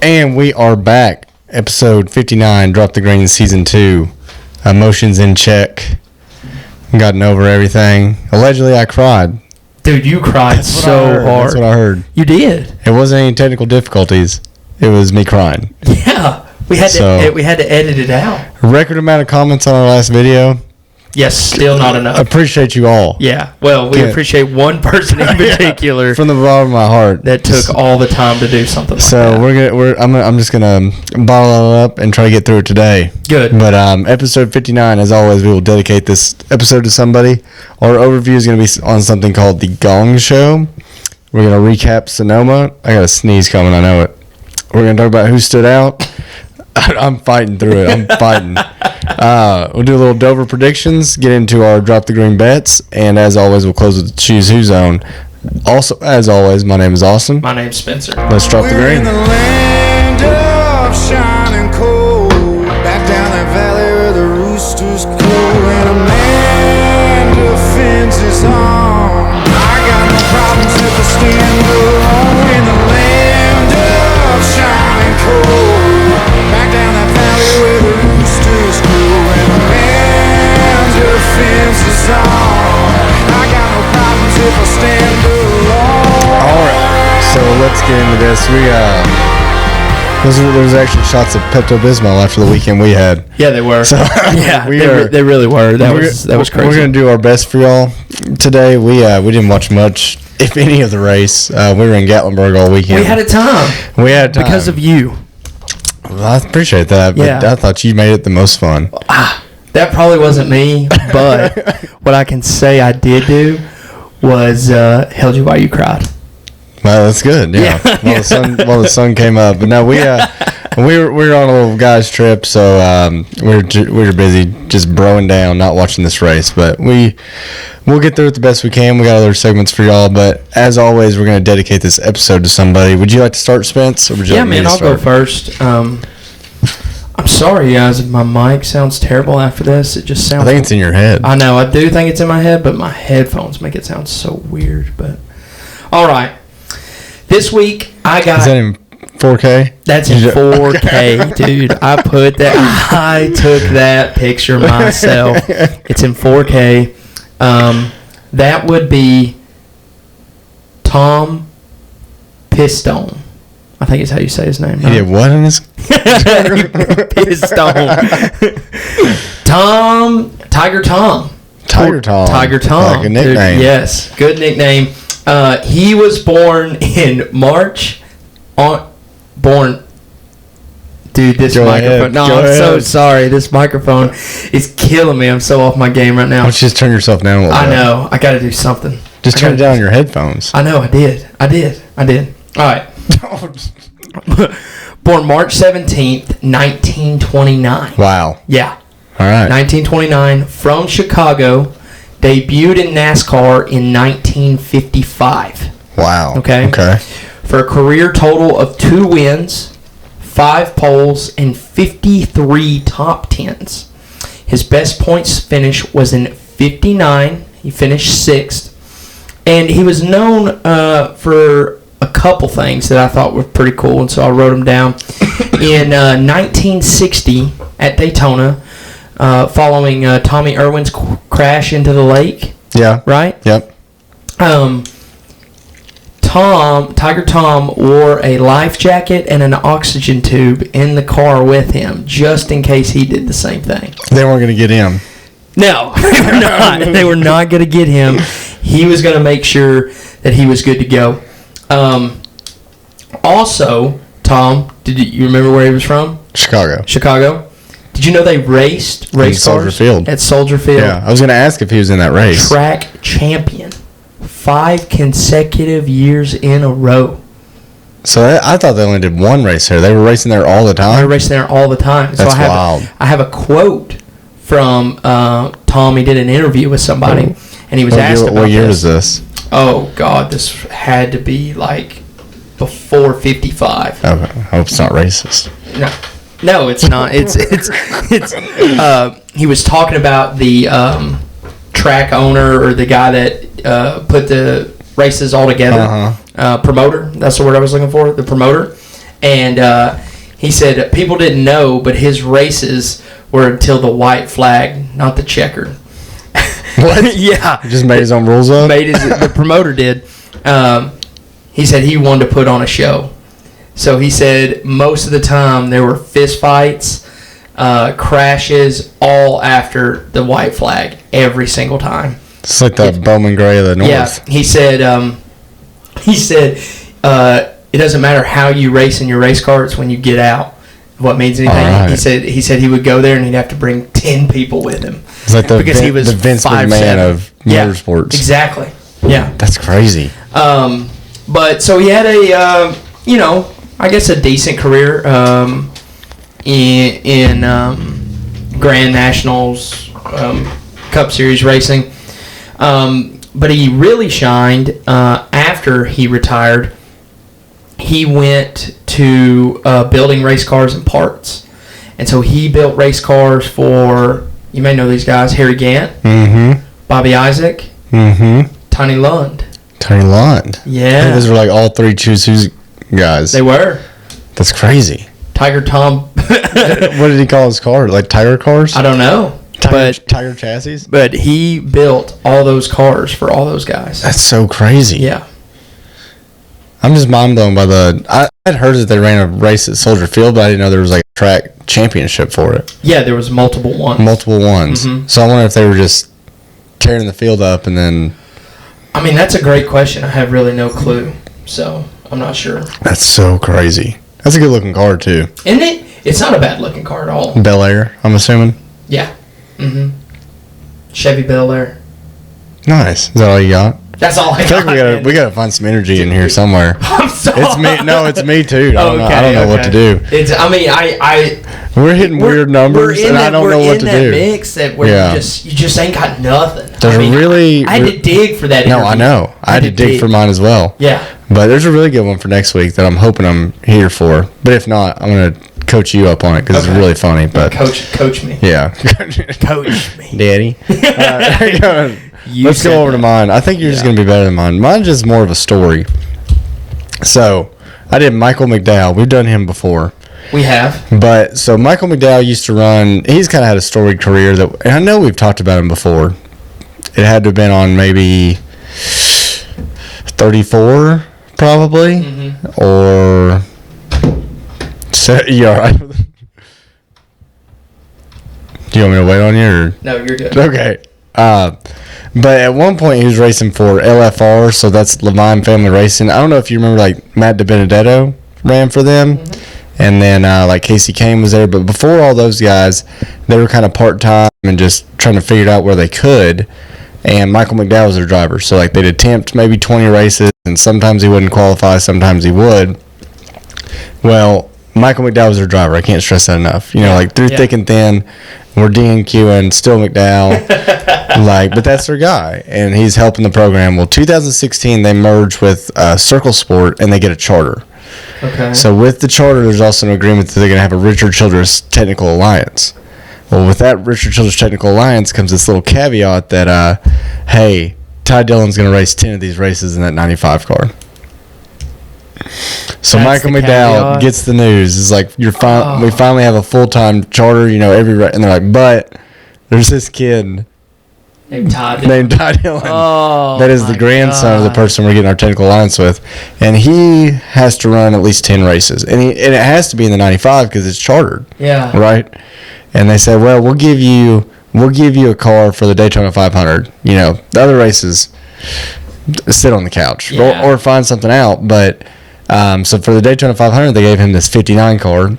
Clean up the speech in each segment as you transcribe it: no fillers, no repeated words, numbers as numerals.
And we are back. Episode 59, Drop the Green, Season 2. Emotions in check. Gotten over everything. Allegedly, I cried. Dude, you cried so hard. That's what I heard. You did. It wasn't any technical difficulties. It was me crying. Yeah. We had to edit it out. Record amount of comments on our last video. Yes, still not enough. Appreciate you all. Yeah. Well, we appreciate one person in particular. From the bottom of my heart. That took all the time to do something like that. So I'm just gonna bottle it up and try to get through it today. Good. But episode 59, as always, we will dedicate this episode to somebody. Our overview is gonna be on something called the Gong Show. We're gonna recap Sonoma. I got a sneeze coming. I know it. We're gonna talk about who stood out. I'm fighting through it. I'm fighting. We'll do a little Dover predictions, get into our Drop the Green bets, and as always, we'll close with the Choose Who Zone. Also, as always, my name is Austin. My name's Spencer. Let's drop the green. We're in the land of shining cold, back down that valley where the roosters crow, and a man defends his own. I got no problems if I stand alone. In the land of shining cold, back down that valley where the roosters crow, and a man defends his own. I got no problems if I stand alone. All right, so let's get into this. There was actually shots of Pepto-Bismol after the weekend we had. Yeah, they were. So yeah, they really were. That was crazy. We're gonna do our best for y'all today. We didn't watch much, if any, of the race. We were in Gatlinburg all weekend. We had a time. Because of you. Well, I appreciate that, but yeah. I thought you made it the most fun. That probably wasn't me, but what I can say I did do was held you while you cried. Well, that's good. Yeah. While the sun came up, but no, we were on a little guys trip, so we were busy just broing down, not watching this race. But we'll get through it the best we can. We got other segments for y'all, but as always, we're going to dedicate this episode to somebody. Would you like to start, Spence? Or would you like me to I'll start? go first. I'm sorry, guys, if my mic sounds terrible after this. It just sounds... I think it's in your head. I know, I do think it's in my head, but my headphones make it sound so weird. But all right. This week, I got... Is that in 4K? That's in 4K, dude. I took that picture myself. It's in 4K. That would be Tom Pistone. I think is how you say his name. He did what in his... Pistone. Tiger Tom. Tiger Tom. Good nickname. Dude, yes, good nickname. He was born in March. Dude, this microphone. I'm so sorry. This microphone is killing me. I'm so off my game right now. Why don't you just turn yourself down a little bit? I know. I got to do something. Just turn down your headphones. I know. I did. All right. Born March 17th, 1929. Wow. Yeah. All right. 1929, from Chicago, debuted in NASCAR in 1955. Wow. Okay. For a career total of 2 wins, 5 poles, and 53 top 10s. His best points finish was in 59. He finished 6th. And he was known for a couple things that I thought were pretty cool, and so I wrote them down. In 1960 at Daytona, following Tommy Irwin's crash into the lake. Yeah. Right? Yep. Tiger Tom wore a life jacket and an oxygen tube in the car with him, just in case he did the same thing. They weren't going to get him. No, they were not. They were not going to get him. He was going to make sure that he was good to go. Also, Tom, you remember where he was from? Chicago. Did you know they raced race cars at Soldier Field? Yeah, I was going to ask if he was in that race. Track champion. 5 consecutive years in a row. So I thought they only did one race there. They were racing there all the time? They were racing there all the time. That's wild. I have a quote from Tom. He did an interview with somebody, and he was asked about this. What year is this? Oh, God, this had to be like before 55. Okay. I hope it's not racist. No, it's not. It's he was talking about the track owner or the guy that put the races all together. Promoter. That's the word I was looking for. The promoter. And he said people didn't know, but his races were until the white flag, not the checkered. What? Yeah. He just made his own rules up? The promoter did. He said he wanted to put on a show. So he said most of the time there were fist fights, crashes, all after the white flag, every single time. It's like the Bowman Gray of the North. Yeah, he said it doesn't matter how you race in your race car, it's when you get out what means anything. Right. He said he would go there and he'd have to bring 10 people with him. It's like because he was the Vince 5'7". McMahon of motorsports. Exactly. Yeah. That's crazy. But so he had a I guess a decent career in Grand Nationals, Cup Series racing. But he really shined after he retired. He went to building race cars and parts. And so he built race cars for, you may know these guys, Harry Gant, Bobby Isaac, Tony Lund. Tony Lund. Yeah. I think those are like all three Choo guys. They were. That's crazy. Tiger Tom. What did he call his car? Like Tiger cars? I don't know. Tiger chassis? But he built all those cars for all those guys. That's so crazy. Yeah. I'm just mind blown by I had heard that they ran a race at Soldier Field, but I didn't know there was like a track championship for it. Yeah, there was multiple ones. So I wonder if they were just tearing the field up and then... I mean, that's a great question. I have really no clue. So, I'm not sure. That's so crazy. That's a good looking car too. Isn't it? It's not a bad looking car at all. Bel Air, I'm assuming. Yeah. Chevy Bel Air. Nice. Is that all you got? That's all I got. Like we gotta find some energy in here somewhere. I'm sorry. It's me. No, it's me too. I don't know what to do. We're hitting weird numbers, and I don't know what to do. We're in that mix that where you just ain't got nothing. I had to dig for that. No, interview. I know. I had to dig for mine as well. Yeah. But there's a really good one for next week that I'm hoping I'm here for. But if not, I'm gonna coach you up on it because it's really funny. But coach me. Yeah. Coach me, Daddy. Let's go over to mine. I think you're just going to be better than mine. Mine's just more of a story. So, I did Michael McDowell. We've done him before. We have. But, so Michael McDowell used to run, he's kind of had a storied career that, and I know we've talked about him before. It had to have been on maybe 34, probably. Or, so, you all right? Do you want me to wait on you? Or? No, you're good. Okay. But at one point he was racing for LFR, so that's Levine Family Racing. I don't know if you remember, like Matt DiBenedetto ran for them, and then like Casey Kane was there. But before all those guys, they were kind of part time and just trying to figure it out where they could. And Michael McDowell was their driver, so like they'd attempt maybe 20 races, and sometimes he wouldn't qualify, sometimes he would. Well, Michael McDowell was their driver. I can't stress that enough. You know, like through thick and thin, we're DNQing, still McDowell. But that's their guy, and he's helping the program. Well, 2016, they merge with Circle Sport, and they get a charter. Okay. So with the charter, there's also an agreement that they're going to have a Richard Childress Technical Alliance. Well, with that Richard Childress Technical Alliance comes this little caveat that, hey, Ty Dillon's going to race 10 of these races in that 95 car. So Michael McDowell gets the news. It's like we finally have a full-time charter. You know, and they're like, but there's this kid named Ty Dillon. That is the grandson of the person we're getting our technical alliance with, and he has to run at least 10 races, and it has to be in the 95 because it's chartered. Yeah. Right. And they said, well, we'll give you a car for the Daytona 500. You know, the other races, sit on the couch or find something out, but. So for the Daytona 500, they gave him this 59 car,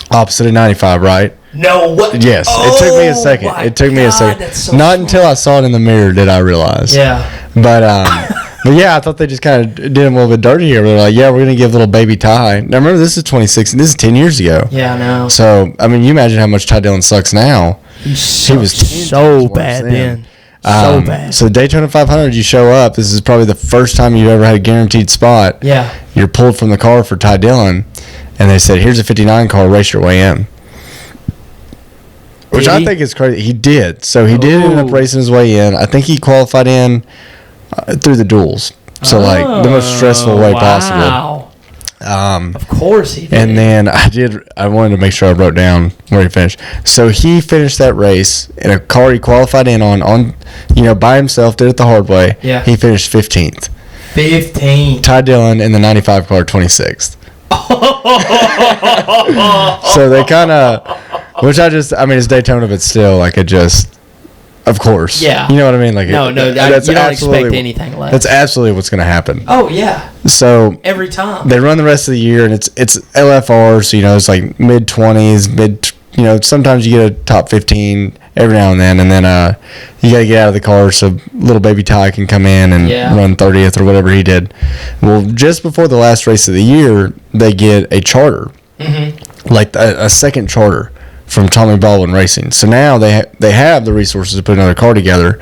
opposite of 95, right? No, what? Yes, it took me a second. It took me a second. So Not smart. until I saw it in the mirror did I realize. Yeah. But yeah, I thought they just kind of did him a little bit dirty here. They're like, yeah, we're gonna give little baby Ty. Now remember, this is 2016. This is 10 years ago. Yeah, I know. So I mean, you imagine how much Ty Dillon sucks now. He was so bad then. So bad. So Daytona 500, you show up. This is probably the first time you've ever had a guaranteed spot. Yeah. You're pulled from the car for Ty Dillon, and they said, here's a 59 car, race your way in. Which I think is crazy. He did. So he did end up racing his way in. I think he qualified in through the duels. So, like, the most stressful way possible. Of course he did. And then I wanted to make sure I wrote down where he finished. So he finished that race in a car he qualified in on by himself, did it the hard way. Yeah. He finished 15th. 15. Ty Dillon in the 95 car, 26th. So they kind of, it's Daytona, but still, like, it just, of course. Yeah. You know what I mean? Like, you don't expect anything less. That's absolutely what's going to happen. Oh, yeah. So every time. they run the rest of the year, and it's LFR, so, it's like mid-20s, sometimes you get a top 15 every now and then you got to get out of the car so little baby Ty can come in and run 30th or whatever he did. Well, just before the last race of the year, they get a charter, like a second charter from Tommy Baldwin Racing. So now they have the resources to put another car together.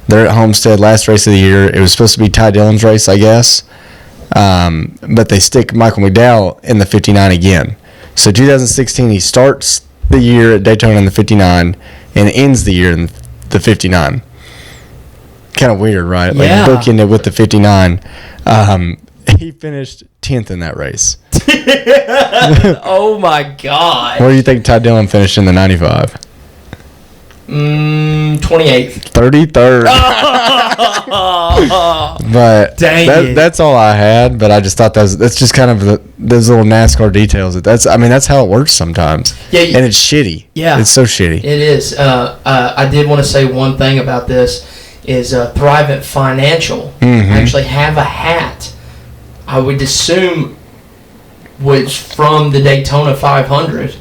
They're at Homestead, last race of the year. It was supposed to be Ty Dillon's race, I guess, but they stick Michael McDowell in the 59 again. So 2016, he starts the year at Daytona in the 59 and ends the year in the 59. Kind of weird, right? Like, booking it with the 59. He finished 10th in that race. Oh, my God. Where do you think Ty Dillon finished in the 95? 28th. 33rd. But that's all I had. But I just thought that's just kind of those little NASCAR details. That's how it works sometimes. Yeah, and it's shitty. Yeah, it's so shitty. It is. I did want to say one thing about this is Thrivent Financial actually have a hat. I would assume was from the Daytona 500.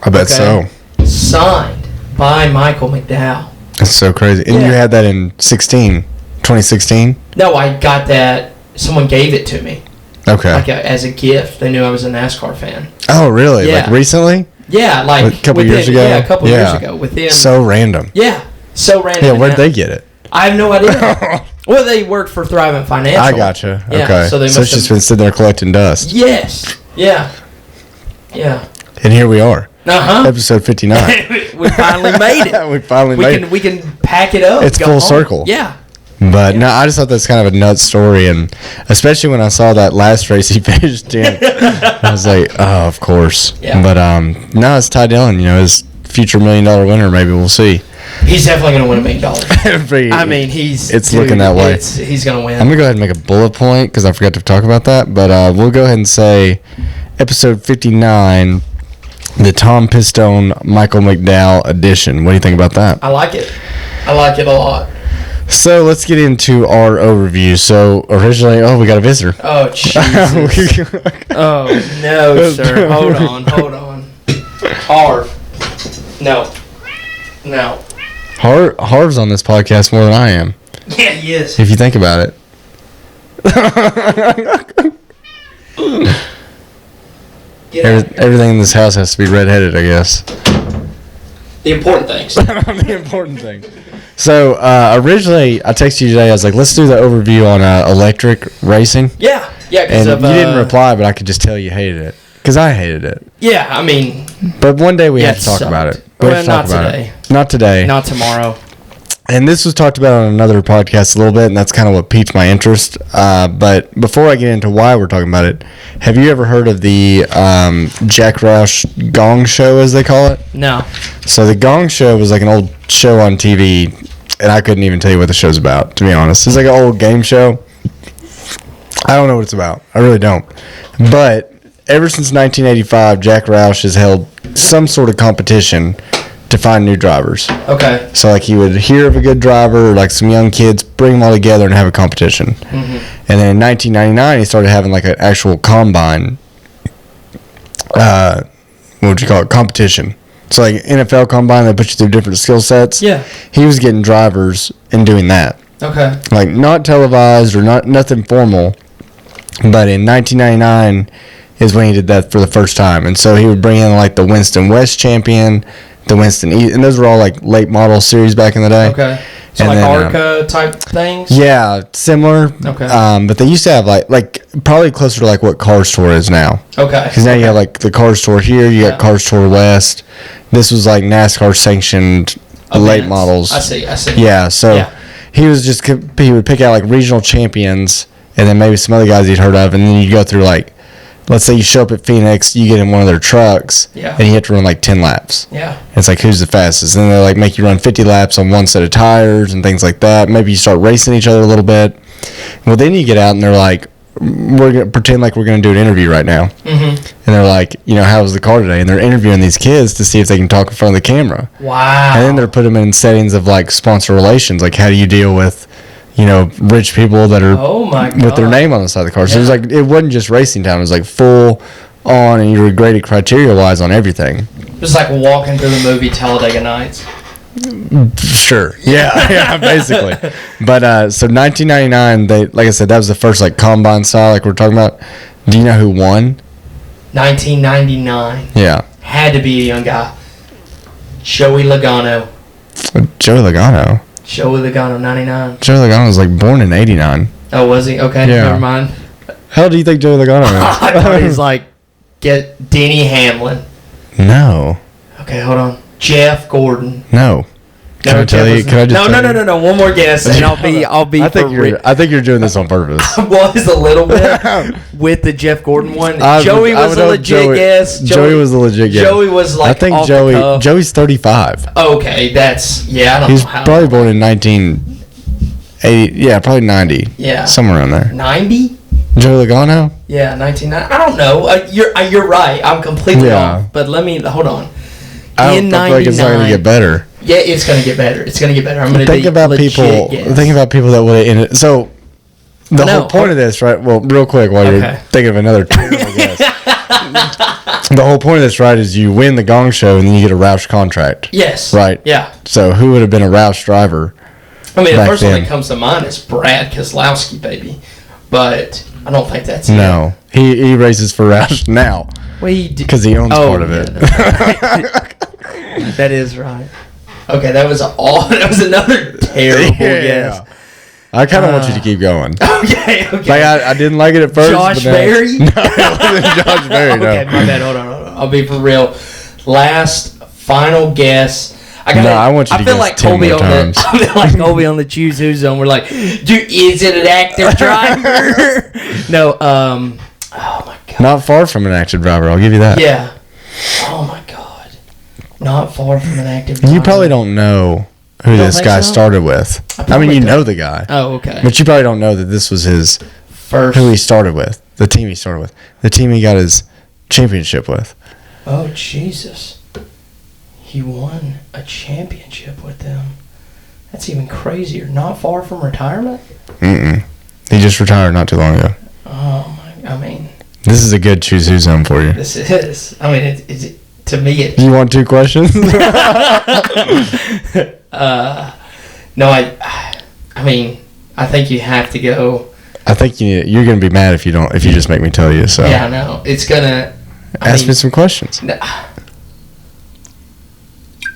I bet so. Signed by Michael McDowell. That's so crazy. And you had that in 2016? No, I got that. Someone gave it to me. Okay. Like as a gift. They knew I was a NASCAR fan. Oh, really? Yeah. Like recently? Yeah, like a couple years ago? Yeah, a couple years ago. Within. So random. Yeah, so random. Yeah, where'd they get it? I have no idea. Well, they worked for Thrivent Financial. I gotcha. Yeah, okay. So it's just been sitting there collecting dust. Yes. Yeah. Yeah. And here we are. Uh-huh. Episode 59. We finally made it. We can pack it up. It's full home. Circle. Yeah. But no, I just thought that's kind of a nuts story, and especially when I saw that last race he finished 10th, I was like, oh, of course. Yeah. But no, it's Ty Dillon. His future $1 million winner. Maybe we'll see. He's definitely going to win $1 million. I mean, it's looking that way. He's going to win. I'm going to go ahead and make a bullet point because I forgot to talk about that. But we'll go ahead and say episode 59, the Tom Pistone Michael McDowell edition. What do you think about that? I like it. I like it a lot. So let's get into our overview. So originally, we got a visitor. Oh, Jesus. Oh, no, sir. Hold on. Harv. No. Harv's on this podcast more than I am. Yeah, he is. If you think about it. Everything in this house has to be redheaded, I guess. The important things. The important thing. So originally, I texted you today. I was like, "Let's do the overview on electric racing." Yeah. And you didn't reply, but I could just tell you hated it because I hated it. Yeah, I mean. But one day we have to talk about it. Not today. Not today. Not tomorrow. And this was talked about on another podcast a little bit, and that's kind of what piqued my interest. But before I get into why we're talking about it, have you ever heard of the Jack Roush Gong Show, as they call it? No. So the Gong Show was like an old show on TV, and I couldn't even tell you what the show's about, to be honest. It's like an old game show. I don't know what it's about. I really don't. But ever since 1985, Jack Roush has held some sort of competition to find new drivers. Okay. So like he would hear of a good driver or like some young kids, bring them all together and have a competition. Mm-hmm. And then in 1999 he started having like an actual combine what would you call it, competition. So like NFL combine, they put you through different skill sets. Yeah. He was getting drivers and doing that. Okay. Like not televised or nothing formal, but in 1999 is when he did that for the first time. And so he would bring in like the Winston West champion, the Winston East, and those were all like late model series back in the day. Okay. So and like ARCA type things? Yeah, similar. Okay. But they used to have like probably closer to like what Car Store is now. Okay. Because now you have like the Car Store here, you got Car Store West. This was like NASCAR sanctioned late models. I see. Yeah, so he would pick out like regional champions and then maybe some other guys he'd heard of, and then you'd go through like let's say you show up at Phoenix, you get in one of their trucks, Yeah. and you have to run like 10 laps. Yeah. It's like, who's the fastest? And they like make you run 50 laps on one set of tires and things like that. Maybe you start racing each other a little bit. Well, then you get out and they're like, we're going to pretend like we're going to do an interview right now. Mm-hmm. And they're like, how was the car today? And they're interviewing these kids to see if they can talk in front of the camera. Wow. And then they're putting them in settings of like sponsor relations. Like, how do you deal with, rich people that are Oh my God. with their name on the side of the car? So it was Yeah. like, it wasn't just racing time. It was like full on, and you were graded criteria-wise on everything. Just like walking through the movie Talladega Nights. Sure. Yeah, basically. But so 1999, like I said, that was the first like combine style like we're talking about. Do you know who won? 1999. Yeah. Had to be a young guy. Joey Logano. Joey Logano. Joey Logano, 99. Joey Logano was like born in 89. Oh, was he? Okay, Yeah. never mind. How do you think Joey Logano I thought he was like, get Denny Hamlin. No. Okay, hold on. Jeff Gordon. No. Can I tell you? Can I just No. tell you? One more guess, and I'll be. I think you're doing this on purpose. Was a little bit with the Jeff Gordon one. I Joey would was a hope legit guess. Joey was a legit guess. Joey was like. I think off the cuff. Joey's 35. Okay, that's I don't He's know how. probably born in 1980. Yeah, probably 90. Yeah. Somewhere around there. 90. Joey Logano? Yeah, 1990. I don't know. You're right. I'm completely Yeah. off. But hold on. I don't feel like it's not going to get better. Yeah, it's going to get better. It's going to get better. I'm going to Think about people. Think about people that would have ended. So the whole point of this, right? Well, real quick, while you're thinking of another terrible guess. The whole point of this, right, is you win the Gong Show and then you get a Roush contract. Yes. Right. Yeah. So who would have been a Roush driver? I mean, the back first one then? that comes to mind is Brad Keselowski, baby. But I don't think that's No, he races for Roush now it. because he owns part of it. That is right. Okay, that was another terrible guess. I kind of want you to keep going. Okay. Like I didn't like it at first. Josh but now- Berry? No, it wasn't Josh Berry. Okay, No. my bad. Hold on. I'll be for real. Last final guess. I want you to feel guess like 10 Colby more on times. the. I feel like Colby on the Choose Who Zone. We're like, dude, is it an active driver? No. Oh my god. Not far from an active driver. I'll give you that. Yeah. Oh my god. Not far from an active driver. You probably don't know who You don't this think guy so? started with. I mean, probably you don't. know the guy, Oh, okay. but you probably don't know that this was his First. who he started with, the team he started with, the team he got his championship with. Oh Jesus. He won a championship with them. That's even crazier. Not far from retirement? He just retired not too long ago. Oh my! I mean, This is a good choose who zone for you. this is. I mean, it to me it. You want 2 questions? No, I mean, I think you have to go. I think you're gonna be mad if you just make me tell you. So Yeah, I know. It's gonna. ask me some questions.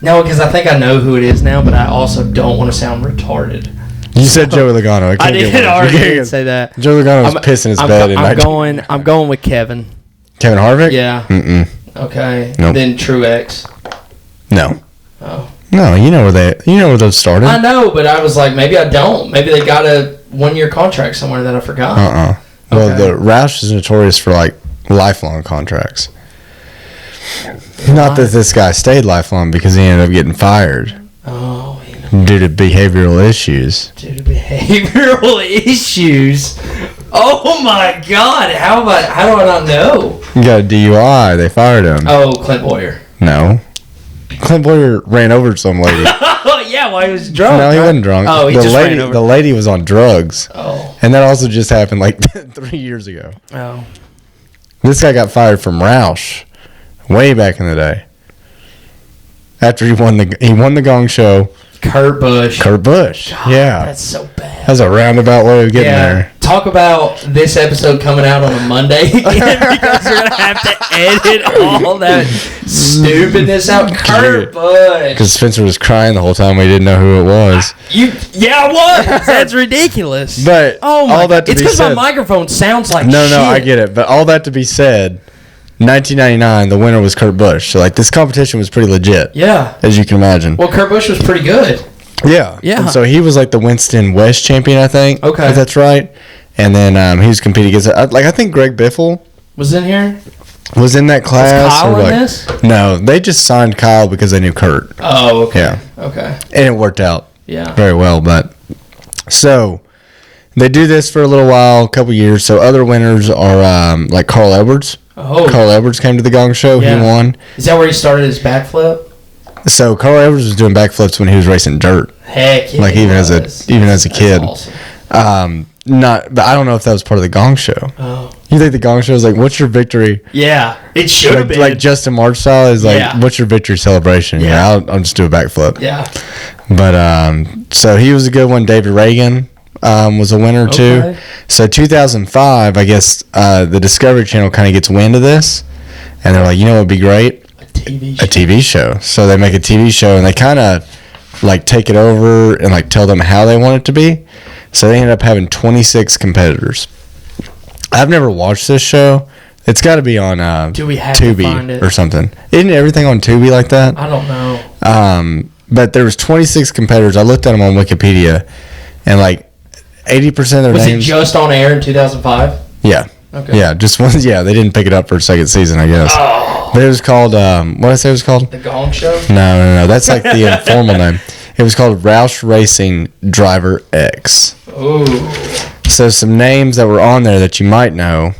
No, because I think I know who it is now, but I also don't want to sound retarded. You said Joey Logano. I did already say that. Joey Logano was pissing his bed. I'm going with Kevin. Kevin Harvick? Yeah. Okay. Nope. Then Truex. No. Oh. No, you know where those started. I know, but I was like, maybe I don't. Maybe they got a 1-year contract somewhere that I forgot. Well, Okay. the Roush is notorious for like lifelong contracts. Not that this guy stayed lifelong because he ended up getting fired Oh, due to behavioral issues. due to behavioral issues. Oh my God! How do I not know? He got a DUI. They fired him. Oh, Clint Boyer. No. Clint Boyer ran over some lady. Oh yeah, well he was drunk. No, he right? wasn't drunk. Oh, he the just lady, ran over. The lady was on drugs. Oh. And that also just happened like 3 years ago. Oh. This guy got fired from Roush way back in the day. After he won the Gong Show. Kurt Busch. Kurt Busch. God, Yeah. That's so bad. That's a roundabout way of getting there. Talk about this episode coming out on a Monday again because we're gonna have to edit all that stupidness out. Kurt Busch. Because Spencer was crying the whole time we didn't know who it was. Yeah, I was. That's ridiculous. But oh my all that God. to It's be because my said. microphone sounds like No, shit. I get it. But all that to be said, 1999, the winner was Kurt Busch. So like this competition was pretty legit. Yeah. As you can imagine. Well, Kurt Busch was pretty good. Yeah. Yeah. And so he was like the Winston West champion, I think. Okay. If that's right. And then he was competing against, I think Greg Biffle was in here. Was in that class. Was Kyle or in like, this? No, they just signed Kyle because they knew Kurt. Oh, okay. Yeah. Okay. And it worked out Yeah. very well. But so they do this for a little while, a couple years. So other winners are like Carl Edwards. Oh. Carl Edwards came to the Gong Show. Yeah. He won. Is that where he started his backflip? So Carl Edwards was doing backflips when he was racing dirt. Heck yeah. Like even as a kid. Awesome. But I don't know if that was part of the Gong Show. Oh. You think the Gong Show is like, what's your victory? Yeah. It should have been. Like Justin March style is like, Yeah. what's your victory celebration? Yeah. I'll just do a backflip. Yeah. But so he was a good one. David Reagan was a winner too. Okay. So 2005, I guess the Discovery Channel kind of gets wind of this, and they're like, you know what would be great? A TV show. A TV show. So they make a TV show, and they kind of like take it over and like tell them how they want it to be. So they ended up having 26 competitors. I've never watched this show. It's got to be on Do we have to find Tubi it? or something. Isn't everything on Tubi like that? I don't know. But there was 26 competitors. I looked at them on Wikipedia, and like 80% of their Was names. it just on air in 2005? Yeah. Okay. Yeah, just one. Yeah, they didn't pick it up for a second season, I guess. Oh. But it was called. What did I say it was called? The Gong Show? No. That's like the informal name. It was called Roush Racing Driver X. Ooh. So some names that were on there that you might know: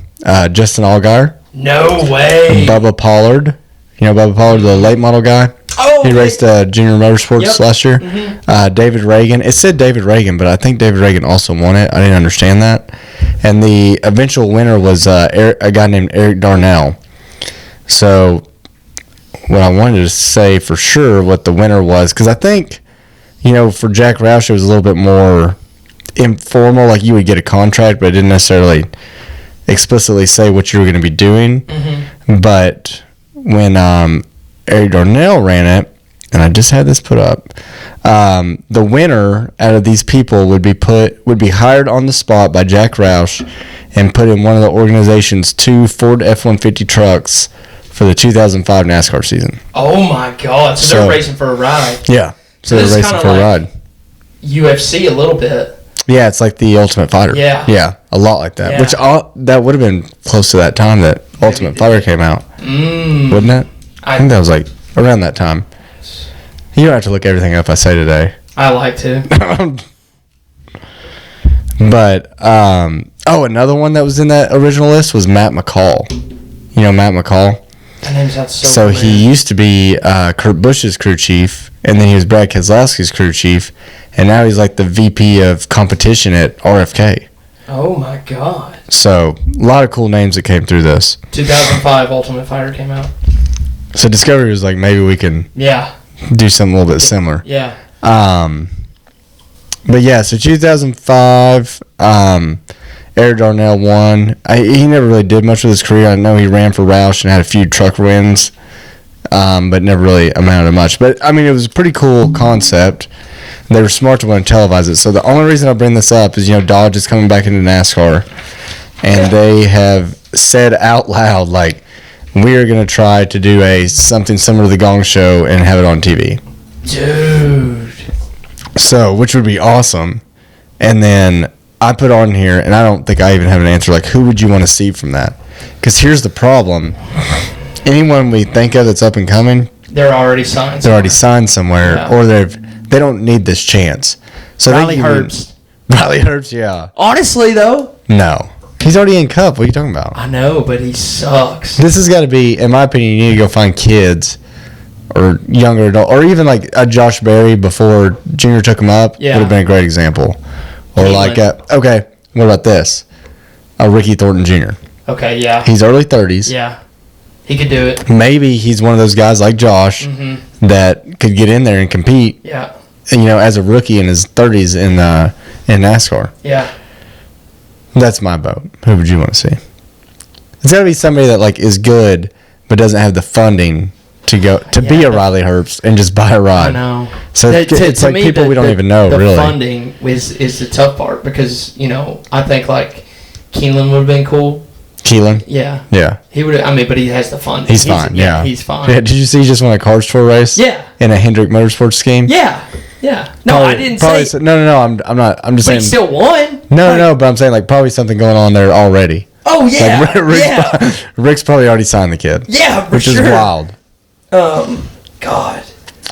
Justin Allgaier, No way. Bubba Pollard. You know Bubba Pollard, the late model guy. Oh, He raced Junior Motorsports Yep. last year. Mm-hmm. David Reagan. It said David Reagan, but I think David Reagan also won it. I didn't understand that. And the eventual winner was a guy named Eric Darnell. So what I wanted to say for sure what the winner was, because I think, for Jack Roush, it was a little bit more informal. Like you would get a contract, but it didn't necessarily explicitly say what you were going to be doing. Mm-hmm. But when Eric Darnell ran it, and I just had this put up, the winner out of these people would be hired on the spot by Jack Roush and put in one of the organization's 2 Ford F-150 trucks for the 2005 NASCAR season. Oh my God! So they're racing for a ride. Yeah, so This they're is racing kinda for a like ride. UFC a little bit. Yeah, it's like the Ultimate Fighter. Yeah. a lot like that. Yeah. Which that would have been close to that time that Ultimate Fighter came out, wouldn't it? I think that was like around that time. You don't have to look everything up I say today. I like to. But another one that was in that original list was Matt McCall. You know Matt McCall? That name sounds so So weird. he used to be Kurt Busch's crew chief, and then he was Brad Keselowski's crew chief, and now he's like the VP of competition at RFK. Oh my God! So a lot of cool names that came through this. 2005 Ultimate Fighter came out. So Discovery was like, maybe we can Yeah. do something a little bit similar. Yeah. But yeah, so 2005, Eric Darnell won. He never really did much with his career. I know he ran for Roush and had a few truck wins, but never really amounted to much. But, I mean, it was a pretty cool concept. They were smart to want to televise it. So the only reason I bring this up is, Dodge is coming back into NASCAR, and they have said out loud, like, we are going to try to do something similar to the Gong Show and have it on TV. Dude. So, which would be awesome. And then I put on here, and I don't think I even have an answer, like, who would you want to see from that? Because here's the problem. Anyone we think of that's up and coming, They're already signed. they're already signed somewhere, Yeah. or they don't need this chance. So Riley they Herbst. Riley Herbst, yeah. Honestly, though. No. He's already in Cup. What are you talking about? I know, but he sucks. This has got to be, in my opinion, you need to go find kids or younger adult, or even like a Josh Berry before Junior took him up. Yeah. Would have been a great example. Or like, okay, what about this? Ricky Thornton Jr. Okay, yeah. He's early 30s. Yeah. He could do it. Maybe he's one of those guys like Josh that could get in there and compete. Yeah. And, as a rookie in his 30s in NASCAR. Yeah. That's my vote. Who would you want to see? It's got to be somebody that like is good but doesn't have the funding to be a Riley Herbst and just buy a ride. I know. So it's like me, people we don't even know, the really. The funding is the tough part because, I think like Keelan would have been cool. Keelan? Yeah. Yeah. He would. But he has the funding. He's fine. Yeah. He's fine. Yeah, did you see he just won a Cars Tour race? Yeah. In a Hendrick Motorsports scheme? Yeah. Yeah. No, I didn't say. No. I'm not. I'm just But saying. he still won. No. But I'm saying like probably something going on there already. Oh yeah, Rick's probably already signed the kid. Yeah, for which sure. is wild. God.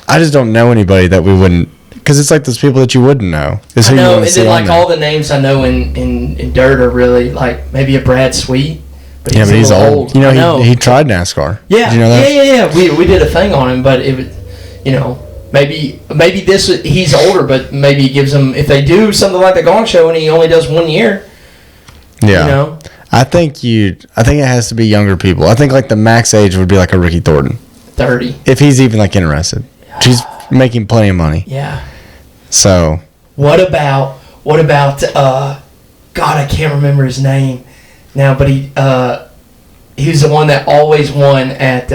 I just don't know anybody that we wouldn't, because it's like those people that you wouldn't know. Is I who you know, wanna and see then on like there. all the names I know in dirt are really like maybe a Brad Sweet. But Yeah, but he's a little old. You know, he tried NASCAR. Yeah, Did you know that? yeah. We did a thing on him, but it was, you know, maybe he's older, but maybe it gives him, if they do something like the Gong Show and he only does 1 year. Yeah. You know, I think it has to be younger people. I think like the max age would be like a Ricky Thornton, 30. if he's even like interested. She's making plenty of money. Yeah. So. What about God, I can't remember his name now, but he was the one that always won at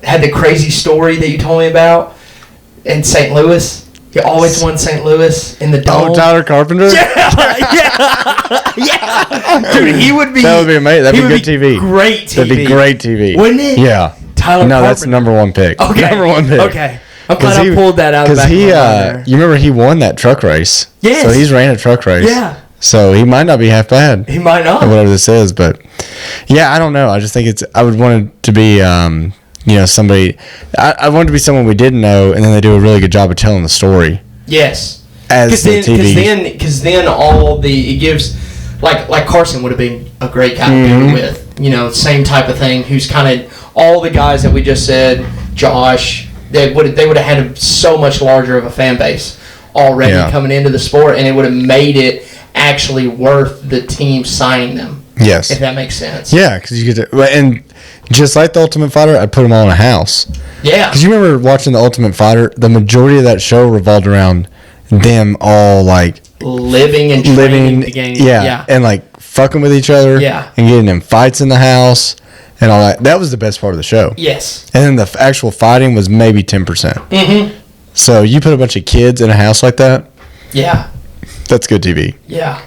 had the crazy story that you told me about in St. Louis. He always won St. Louis in the Dome. Oh, Tyler Carpenter? Yeah. Dude, he would be. That would be amazing. That'd be good TV. Great TV. That'd be great TV. Wouldn't it? Yeah. Tyler No, Carpenter. that's the number one pick. Okay. Number one pick. Okay. I'm glad I pulled that out of the Because back of my mind there. you remember he won that truck race. Yes. So he's ran a truck race. Yeah. So he might not be half bad. He might not. Or whatever this is, but yeah, I don't know. I just think I would want it to be, somebody. I want it to be someone we didn't know, and then they do a really good job of telling the story. Yes. As the TV. Because then it gives, like Carson would have been a great guy to do with. You know, same type of thing. Who's kind of all the guys that we just said, Josh. They would have had so much larger of a fan base already coming into the sport, and it would have made it actually worth the team signing them. Yes. If that makes sense. Yeah, because you get to, and just like the Ultimate Fighter, I'd put them all in a house. Yeah. Because you remember watching the Ultimate Fighter, the majority of that show revolved around them all like living and training the game. Yeah, and like fucking with each other. Yeah. And getting in fights in the house and all that. That was the best part of the show. Yes. And then the actual fighting was maybe 10%. Mm-hmm. So you put a bunch of kids in a house like that. Yeah. That's good TV. Yeah.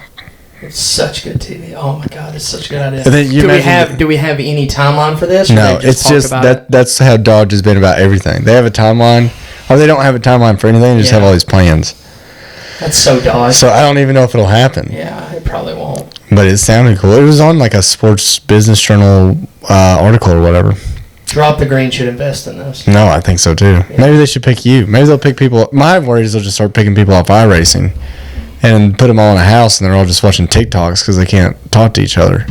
It's such good TV. Oh my God, it's such a good idea. And then do we have any timeline for this? No, it's just that's how Dodge has been about everything. They have a timeline, or they don't have a timeline for anything. They just have all these plans. That's so Dodge. So I don't even know if it'll happen. Yeah, it probably won't. But it sounded cool. It was on like a Sports Business Journal article or whatever. Drop the Green should invest in this. No, I think so too. Yeah. Maybe they should pick you. Maybe they'll pick people. My worry is they'll just start picking people off iRacing and put them all in a house, and they're all just watching TikToks because they can't talk to each other.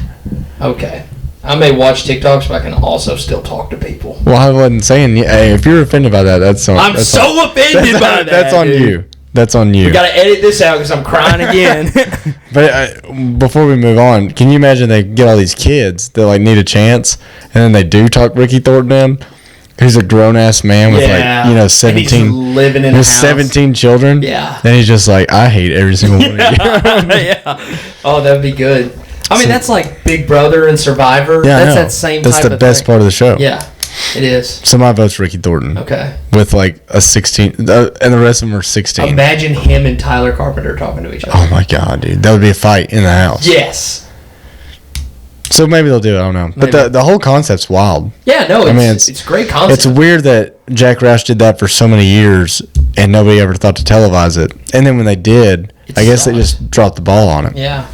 Okay. I may watch TikToks, but I can also still talk to people. Well, I wasn't saying. Hey, if you're offended by that, that's on. I'm so offended by that. That's on dude. you. That's on you. We got to edit this out because I'm crying again. But before we move on, can you imagine they get all these kids that like need a chance, and then they do talk Ricky Thornton in? He's a grown ass man with 17. And he's living in a house. 17 children. Yeah. And he's just like, I hate every single one of you. Yeah. Oh, that'd be good. I mean, that's like Big Brother and Survivor. Yeah, that's that same type of thing. That's the best part of the show. Yeah, it is. So my vote's Ricky Thornton. Okay. With like a 16, and the rest of them are 16. Imagine him and Tyler Carpenter talking to each other. Oh my God, dude. That would be a fight in the house. Yes. So maybe they'll do it. I don't know. But the whole concept's wild. Yeah, no, it's great concept. It's weird that Jack Roush did that for so many years and nobody ever thought to televise it. And then when they did, I guess they just dropped the ball on it. Yeah.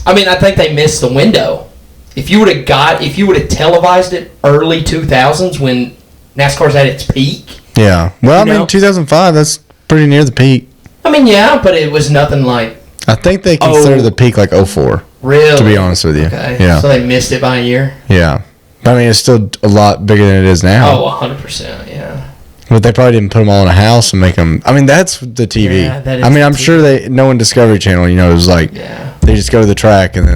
I mean, I think they missed the window. If you would have televised it early 2000s when NASCAR's at its peak. Yeah. Well, I mean, 2005, that's pretty near the peak. I mean, yeah, but it was nothing like. I think they consider the peak like 04. Really? To be honest with you. Okay. Yeah. So they missed it by a year? Yeah. But I mean, it's still a lot bigger than it is now. Oh, 100%, yeah. But they probably didn't put them all in a house and make them. I mean, that's the TV. Yeah, that is I'm sure no one Discovery Channel, it was like they just go to the track and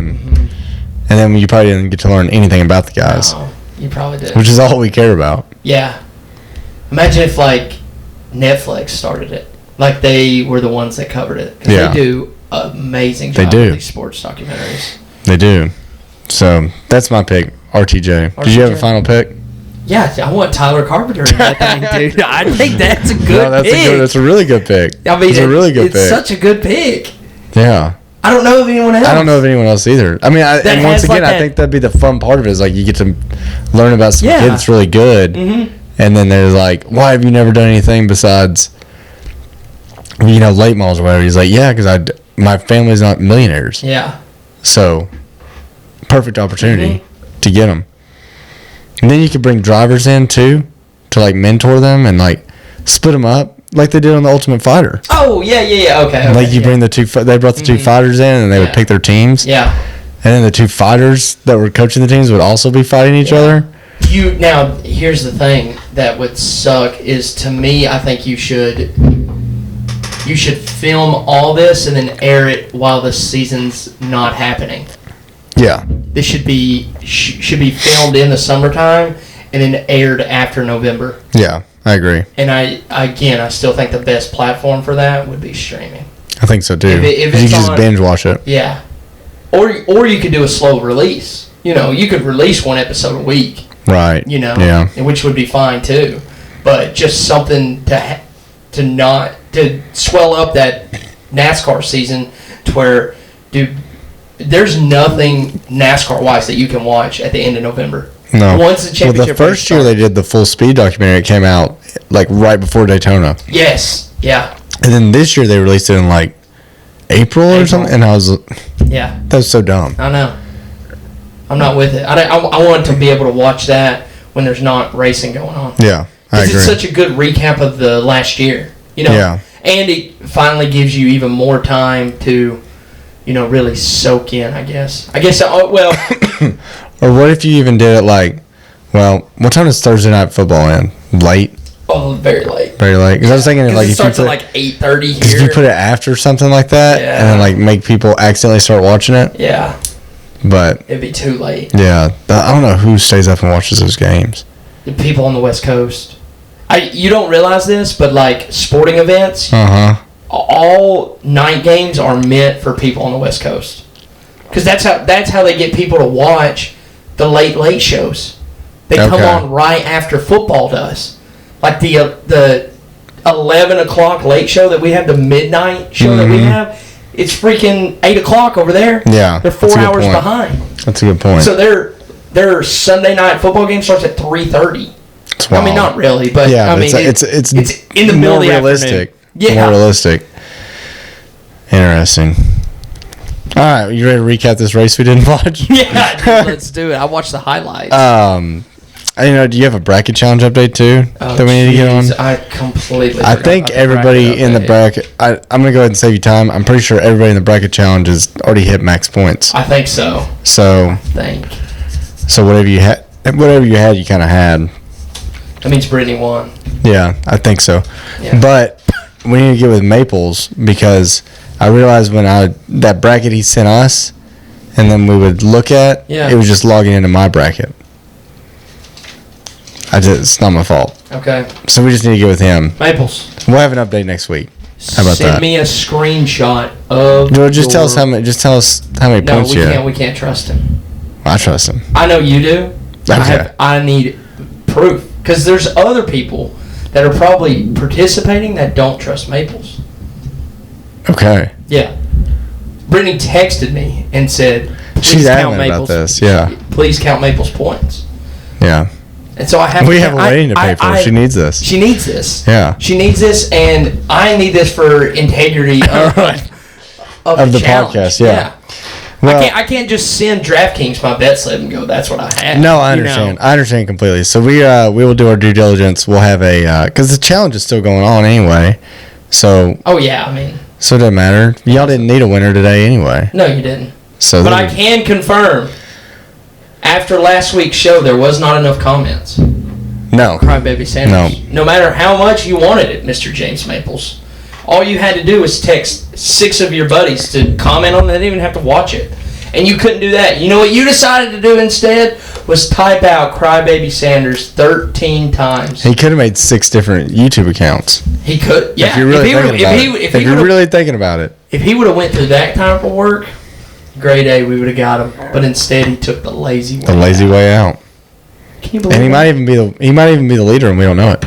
then you probably didn't get to learn anything about the guys. No, you probably did. Which is all we care about. Yeah. Imagine if like Netflix started it, like they were the ones that covered it. Because they do amazing job with these sports documentaries. They do. So that's my pick, RTJ. Did you have a final pick? Yeah, I want Tyler Carpenter in that thing, dude. I think that's a good pick. That's a really good pick. I mean, it's a really good pick. It's such a good pick. Yeah. I don't know of anyone else. I don't know of anyone else either. I mean, and once again, I think that'd be the fun part of it is like you get to learn about some kid that's really good. Mm-hmm. And then there's like, why have you never done anything besides, late models or whatever? He's like, yeah, because my family's not millionaires. Yeah. So perfect opportunity to get them. And then you could bring drivers in too to like mentor them and like split them up like they did on the Ultimate Fighter. Oh yeah. Okay. Like you bring the two. They brought the two fighters in and they would pick their teams. Yeah. And then the two fighters that were coaching the teams would also be fighting each other. Now, here's the thing that would suck is, to me, I think you should film all this and then air it while the season's not happening. Yeah. This should be filmed in the summertime and then aired after November. Yeah, I agree. And I still think the best platform for that would be streaming. I think so too. If you it's can just on, binge watch it. Yeah. Or you could do a slow release. You could release one episode a week. Right. Yeah. Which would be fine too. But just something to swell up that NASCAR season to where, dude, there's nothing NASCAR-wise that you can watch at the end of November. No. Once the championship. Well, the first year they did the full speed documentary, it came out like right before Daytona. Yes. Yeah. And then this year they released it in like April or something, and I was. Yeah. That was so dumb. I know. I'm not with it. I want to be able to watch that when there's not racing going on. Yeah, I agree. It's such a good recap of the last year, Yeah. And it finally gives you even more time to, really soak in, I guess. Well. Or what if you even did it like, well, what time does Thursday night football end? Late? Oh, very late. Very late. Because I was thinking like it if starts you at like 8:30 here. If you put it after something like that, and then like make people accidentally start watching it. Yeah. But it'd be too late. Yeah, I don't know who stays up and watches those games. The people on the West Coast. You don't realize this, but like sporting events, all night games are meant for people on the West Coast, because that's how they get people to watch the late shows. They come on right after football does, like the 11 o'clock late show that we have, the midnight show that we have. It's freaking 8 o'clock over there. Yeah, they're 4 hours behind. That's a good point. So their Sunday night football game starts at 3:30. I mean, not really, but yeah, I mean, it's in the middle of the realistic. afternoon. Yeah, more realistic. Interesting. All right, you ready to recap this race we didn't watch? Yeah, dude, let's do it. I watched the highlights. Do you have a bracket challenge update too that we need to get on? I completely. I think everybody in the bracket. I'm gonna go ahead and save you time. I'm pretty sure everybody in the bracket challenge has already hit max points. I think so. So whatever you had, you kind of had. That means Brittany won. Yeah, I think so. Yeah. But we need to get with Maples, because I realized when that bracket he sent us, and then we would look at, it was just logging into my bracket. It's not my fault. Okay. So we just need to get with him. Maples. We'll have an update next week. How about that? Send me a screenshot of. Just tell us how many. Just tell us how many points you have. We can't trust him. I trust him. I know you do. Okay. I need proof, because there's other people that are probably participating that don't trust Maples. Okay. Yeah. Brittany texted me and said, she's adamant about this. Yeah. Please count Maples' points. Yeah. And so I have. We have a rating to pay for. She needs this. She needs this. Yeah. She needs this, and I need this for integrity of the podcast. Yeah. Well, I can't just send DraftKings my bet slip and go, that's what I have. No, I understand. I understand completely. So we will do our due diligence. We'll have because the challenge is still going on anyway. So. Oh yeah, I mean. So it doesn't matter. Y'all didn't need a winner today anyway. No, you didn't. So. But I can confirm. After last week's show, there was not enough comments. No. Crybaby Sanders. No matter how much you wanted it, Mr. James Maples. All you had to do was text 6 of your buddies to comment on it. They didn't even have to watch it. And you couldn't do that. You know what you decided to do instead? Was type out Crybaby Sanders 13 times. He could have made 6 different YouTube accounts. He could. Yeah. If you're really thinking about it. If he would have went through that time for work, grade A, we would have got him. But instead, he took the lazy way. The lazy way out. Can you believe and he that? might even be the leader, and we don't know it.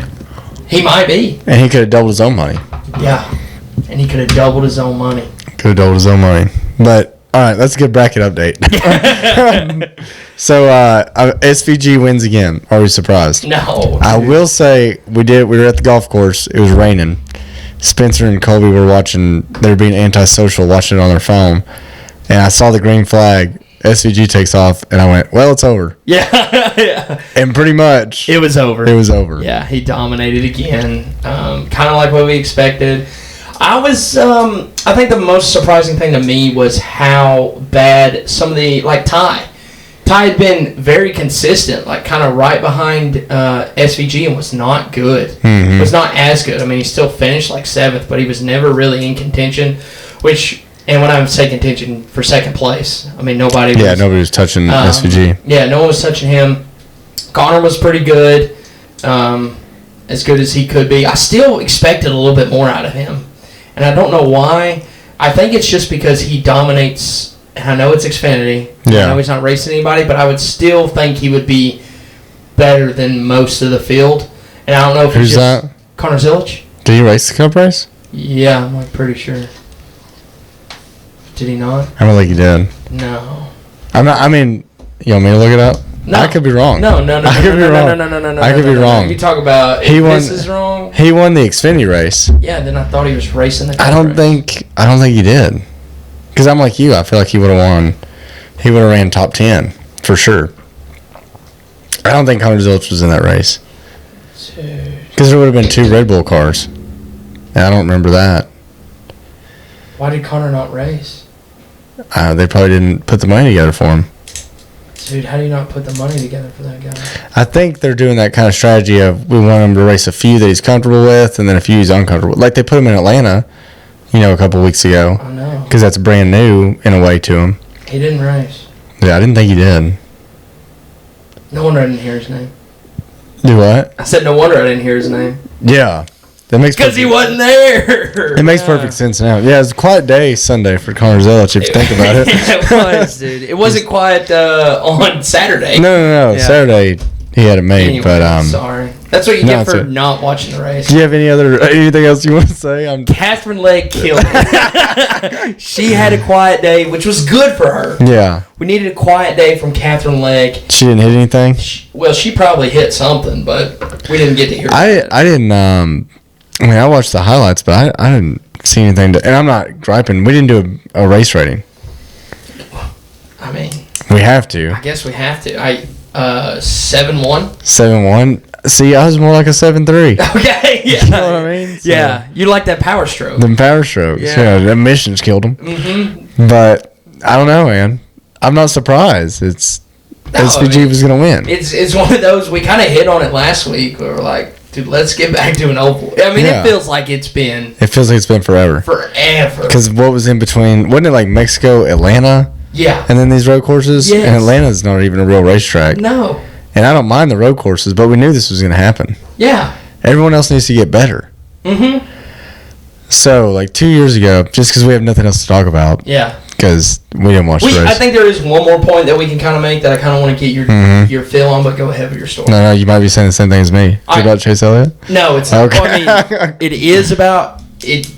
He might be. And he could have doubled his own money. Yeah, and he could have doubled his own money. But all right, let's get bracket update. So SVG wins again. Are we surprised? No. I will say we were at the golf course. It was raining. Spencer and Colby were watching. They were being antisocial, watching it on their phone. And I saw the green flag, SVG takes off, and I went, well, it's over. Yeah. Yeah. And pretty much, It was over. it was over. Yeah, he dominated again. Kind of like what we expected. I think the most surprising thing to me was how bad some of the, like Ty had been very consistent, like kind of right behind SVG, and was not good. Mm-hmm. Was not as good. I mean, he still finished like 7th, but he was never really in contention, and when I say contention, for second place, I mean, nobody was touching SVG. Yeah, no one was touching him. Connor was pretty good, as good as he could be. I still expected a little bit more out of him, and I don't know why. I think it's just because he dominates, and I know it's Xfinity. Yeah. I know he's not racing anybody, but I would still think he would be better than most of the field. And I don't know if Who's he's just that? Connor Zilic. Did he race the Cup race? Yeah, I'm like pretty sure. Did he not? I don't think he did. No. I'm not. I mean, you want me to look it up? No. I could be wrong. No. I could be wrong. No. I could be wrong. You talk about He if won. this is wrong. He won the Xfinity race. Yeah, then I thought he was racing the I don't think he did. Because I'm like you. I feel like he would have won. He would have ran top 10 for sure. I don't think Connor Zilic was in that race. Because there would have been 2 Red Bull cars. And I don't remember that. Why did Connor not race? They probably didn't put the money together for him. Dude, how do you not put the money together for that guy? I think they're doing that kind of strategy of we want him to race a few that he's comfortable with and then a few he's uncomfortable with. Like they put him in Atlanta, a couple weeks ago. I know. Because that's brand new in a way to him. He didn't race. Yeah, I didn't think he did. No wonder I didn't hear his name. Do what? I said no wonder I didn't hear his name. Yeah. That makes Because he wasn't there. It makes perfect sense now. Yeah, it's a quiet day Sunday for Connor Zilic if you think about it. It was, dude. It wasn't quiet on Saturday. No. Yeah. Saturday he had it made, Anyway, but sorry. That's what you No, get it's for okay. not watching the race. Do you have anything else you want to say? Catherine Legg killed it. She had a quiet day, which was good for her. Yeah. We needed a quiet day from Catherine Legg. She didn't hit anything? She probably hit something, but we didn't get to hear it. I didn't I watched the highlights, but I didn't see anything and I'm not griping. We didn't do a race rating. I mean, we have to. I guess we have to. 7-1. 7-1. See, I was more like a 7-3. Okay, yeah. You know what I mean? So, yeah, you like that power stroke. them power strokes. Yeah, the emissions killed them. Mm-hmm. But I don't know, man. I'm not surprised. SVG was going to win. It's one of those, we kind of hit on it last week. We were like, dude, let's get back to an oval. I mean, Yeah. It feels like it's been forever. forever. Because what was in between? Wasn't it like Mexico, Atlanta, Yeah. and then these road courses? Yes. And Atlanta's not even a real racetrack. No. And I don't mind the road courses, but we knew this was going to happen. Yeah. Everyone else needs to get better. Mm-hmm. So, like 2 years ago, just because we have nothing else to talk about, Yeah. because we didn't watch the race. I think there is one more point that we can kind of make that I kind of want to get your feel on, but go ahead with your story. No, you might be saying the same thing as me. Is it about Chase Elliott? No, it's Okay. well, I mean, it is about it.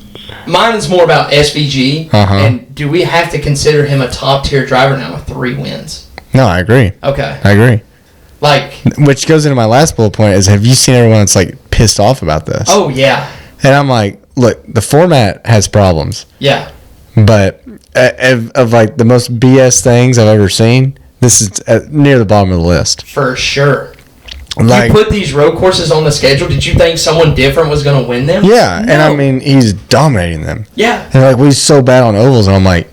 Mine is more about SVG, and do we have to consider him a top tier driver now with 3 wins? No, I agree. Okay, I agree. like, Which goes into my last bullet point is, have you seen everyone that's like pissed off about this? oh yeah, And I'm like, look, the format has problems, yeah, but of like the most BS things I've ever seen, this is near the bottom of the list. for sure. Like, You put these road courses on the schedule. Did you think someone different was going to win them? yeah, No. and I mean, he's dominating them. Yeah. And like, we're so bad on ovals, and I'm like,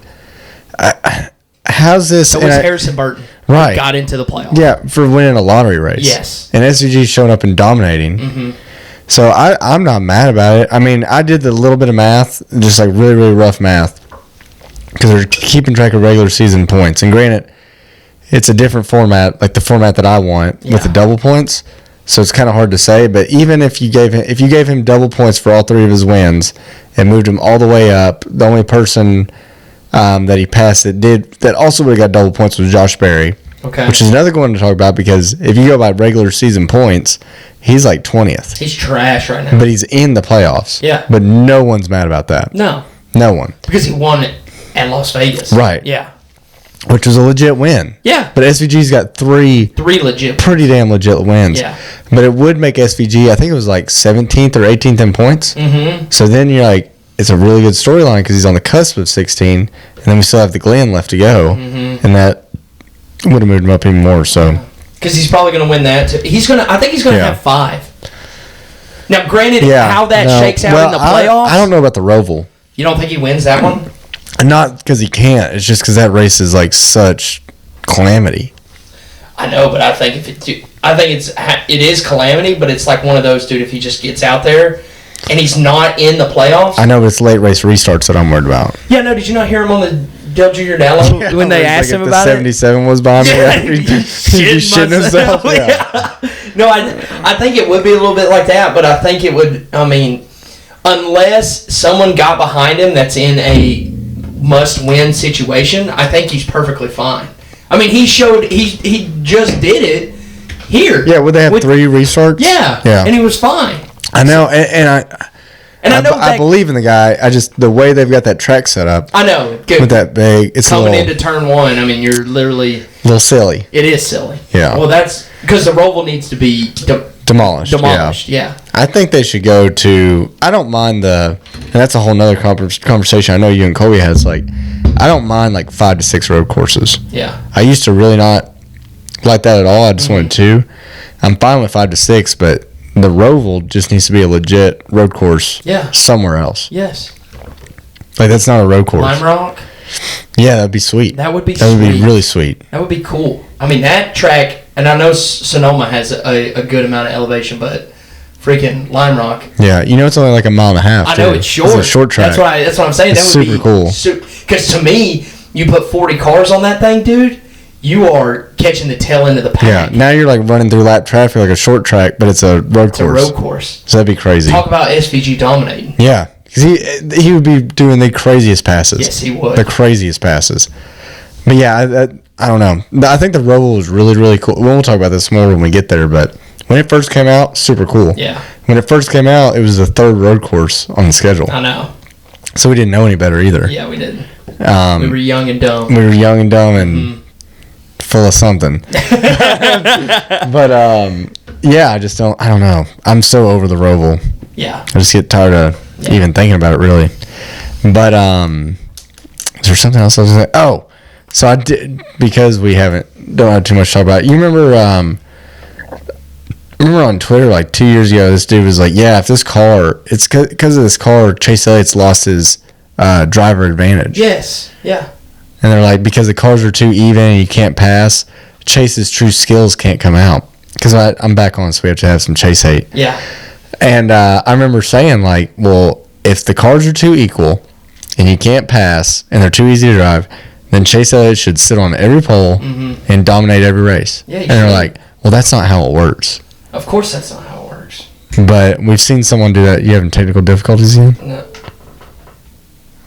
how's this? So and was Harrison Burton. Right. Got into the playoffs. Yeah, for winning a lottery race. Yes. And SVG showing up and dominating. Mm-hmm. So I'm not mad about it. I mean, I did the little bit of math, just like really, really rough math, because they're keeping track of regular season points. And granted, it's a different format, like the format that I want with the double points. So it's kind of hard to say. But even if you gave him double points for all 3 of his wins and moved him all the way up, the only person that he passed that also would have got double points was Josh Berry. Okay. Which is another good one to talk about, because if you go by regular season points, he's like 20th. He's trash right now. But he's in the playoffs. Yeah. But no one's mad about that. No. No one. Because he won it at Las Vegas. Right. Yeah. Which was a legit win. Yeah. But SVG's got 3 legit. pretty damn legit wins. Yeah. But it would make SVG, I think it was like 17th or 18th in points. Mm-hmm. So then you're like, it's a really good storyline because he's on the cusp of 16. And then we still have the Glen left to go. Mm-hmm. And that Would have moved him up even more. So because he's probably going to win that. Too. I think he's going to have 5. Now, granted, how that shakes out in the playoffs, I don't know about the Roval. You don't think he wins that one? Not because he can't. It's just because that race is like such calamity. I know, but I think it is calamity, but it's like one of those, dude. If he just gets out there and he's not in the playoffs, I know, but it's late race restarts that I'm worried about. Yeah, no. Did you not hear him on the Del Junior Dallo when they asked him about it? 77 was behind me. He'd be shitting himself. Yeah. No, I think it would be a little bit like that, but I think it would. I mean, unless someone got behind him that's in a must-win situation, I think he's perfectly fine. I mean, he just did it here. Yeah, would they have 3 restarts? Yeah, and he was fine. I know, I believe in the guy. The way they've got that track set up. I know. Good. With that big, it's coming into turn 1. I mean, you're literally a little silly. It is silly. Yeah. Well, that's because the Roval needs to be demolished. Yeah. I think they should go to. I don't mind and that's a whole nother conversation. I know you and Colby had. It's like, I don't mind like 5 to 6 road courses. Yeah. I used to really not like that at all. I just wanted 2. I'm fine with 5 to 6, but the Roval just needs to be a legit road course. Yeah. Somewhere else. Yes. Like, that's not a road course. Lime Rock. Yeah, that'd be sweet. That would be really sweet. That would be cool. I mean, that track, and I know Sonoma has a good amount of elevation, but freaking Lime Rock. Yeah, it's only like a mile and a half. I know, it's short. It's a short track. That's what I'm saying. It's that would super be cool. Because to me, you put 40 cars on that thing, dude, you are catching the tail end of the pack. Yeah, now you're like running through lap traffic like a short track, but it's a road course. It's a road course. So that'd be crazy. Talk about SVG dominating. Yeah, because he would be doing the craziest passes. Yes, he would. The craziest passes. But yeah, I don't know. I think the Roval was really, really cool. We'll talk about this more when we get there, but when it first came out, super cool. Yeah. When it first came out, it was the 3rd road course on the schedule. I know. So we didn't know any better either. Yeah, we didn't. We were young and dumb. And full of something. But yeah, I don't know. I'm so over the Roval. Yeah. I just get tired of even thinking about it, really. But is there something else I was going to say? Oh, so I did, because we don't have too much to talk about. You remember on Twitter like 2 years ago, this dude was like, yeah, if this car, it's because of this car, Chase Elliott's lost his driver advantage. Yes. Yeah. And they're like, because the cars are too even and you can't pass, Chase's true skills can't come out. Because I'm back on, so we have to have some Chase hate. Yeah. And I remember saying, like, well, if the cars are too equal and you can't pass and they're too easy to drive, then Chase Elliott should sit on every pole and dominate every race. Yeah, and they're like, well, that's not how it works. Of course that's not how it works. But we've seen someone do that. You having technical difficulties yet? No.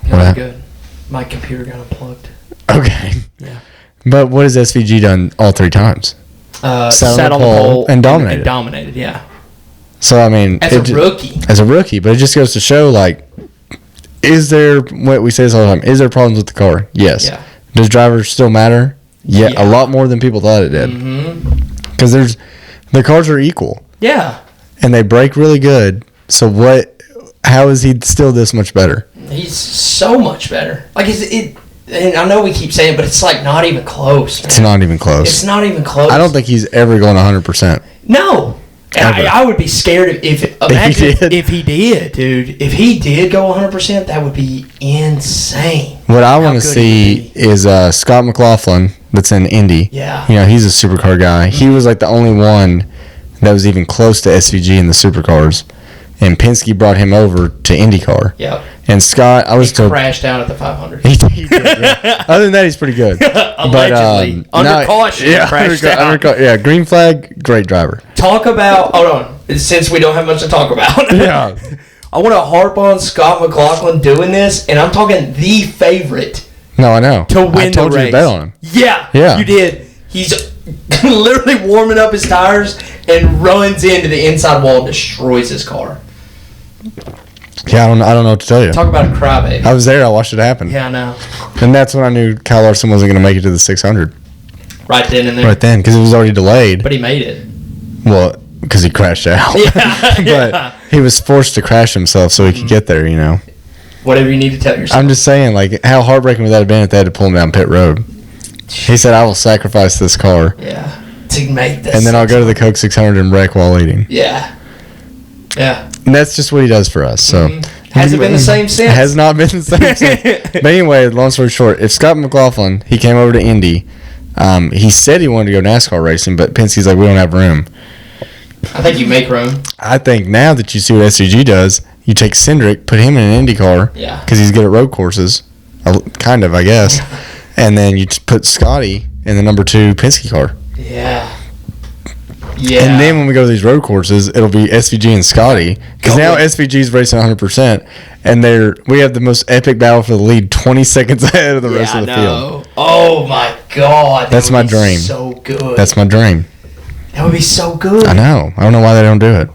Not good. My computer got unplugged. Okay. Yeah. But what has SVG done all 3 times? Sat on the pole and dominated. And dominated, yeah. So, I mean... As a rookie. But it just goes to show, like, is there... What we say this all the time. Is there problems with the car? Yes. Yeah. Does drivers still matter? Yeah. A lot more than people thought it did. Because the cars are equal. Yeah. And they brake really good. So how is he still this much better? He's so much better. Like, and I know we keep saying it, but it's like not even close, man. It's not even close. It's not even close. I don't think he's ever going 100%. No. And I would be scared if he did, dude. If he did go 100%, that would be insane. What I want to see is Scott McLaughlin that's in Indy. Yeah. He's a supercar guy. He was like the only one that was even close to SVG in the supercars. And Penske brought him over to IndyCar. Yep. And Scott, he crashed out at the 500. He did, yeah. Other than that, he's pretty good. Allegedly. Under caution. Yeah, crashed out. Yeah, green flag, great driver. Hold on. Since we don't have much to talk about. Yeah. I want to harp on Scott McLaughlin doing this, and I'm talking the favorite. No, I know. To win the race. I told you to bet on him. Yeah. You did. He's literally warming up his tires and runs into the inside wall and destroys his car. Yeah, I don't know what to tell you. Talk about a crybaby. I was there. I watched it happen. Yeah, I know. And that's when I knew Kyle Larson wasn't going to make it to the 600. Right then and there. Right then, because it was already delayed. But he made it. Well, because he crashed out. Yeah. But he was forced to crash himself so he could get there, Whatever you need to tell yourself. I'm just saying, like, how heartbreaking would that have been if they had to pull him down pit road? He said, "I will sacrifice this car, Yeah. To make this. and then I'll go to the Coke 600 and wreck while eating." Yeah. Yeah. And that's just what he does for us. So Hasn't been the same since. Has not been the same since. But anyway, long story short, if Scott McLaughlin, he came over to Indy, he said he wanted to go NASCAR racing, but Penske's like, we don't have room. I think you make room. I think now that you see what SVG does, you take Cindric, put him in an Indy car, Yeah. because he's good at road courses, kind of, I guess, and then you put Scotty in the number 2 Penske car. Yeah. Yeah. And then when we go to these road courses, it'll be SVG and Scotty. Because now SVG's racing 100%, and we have the most epic battle for the lead 20 seconds ahead of the rest of the field. Oh, my God. That's my dream. So good. That's my dream. That would be so good. I know. I don't know why they don't do it.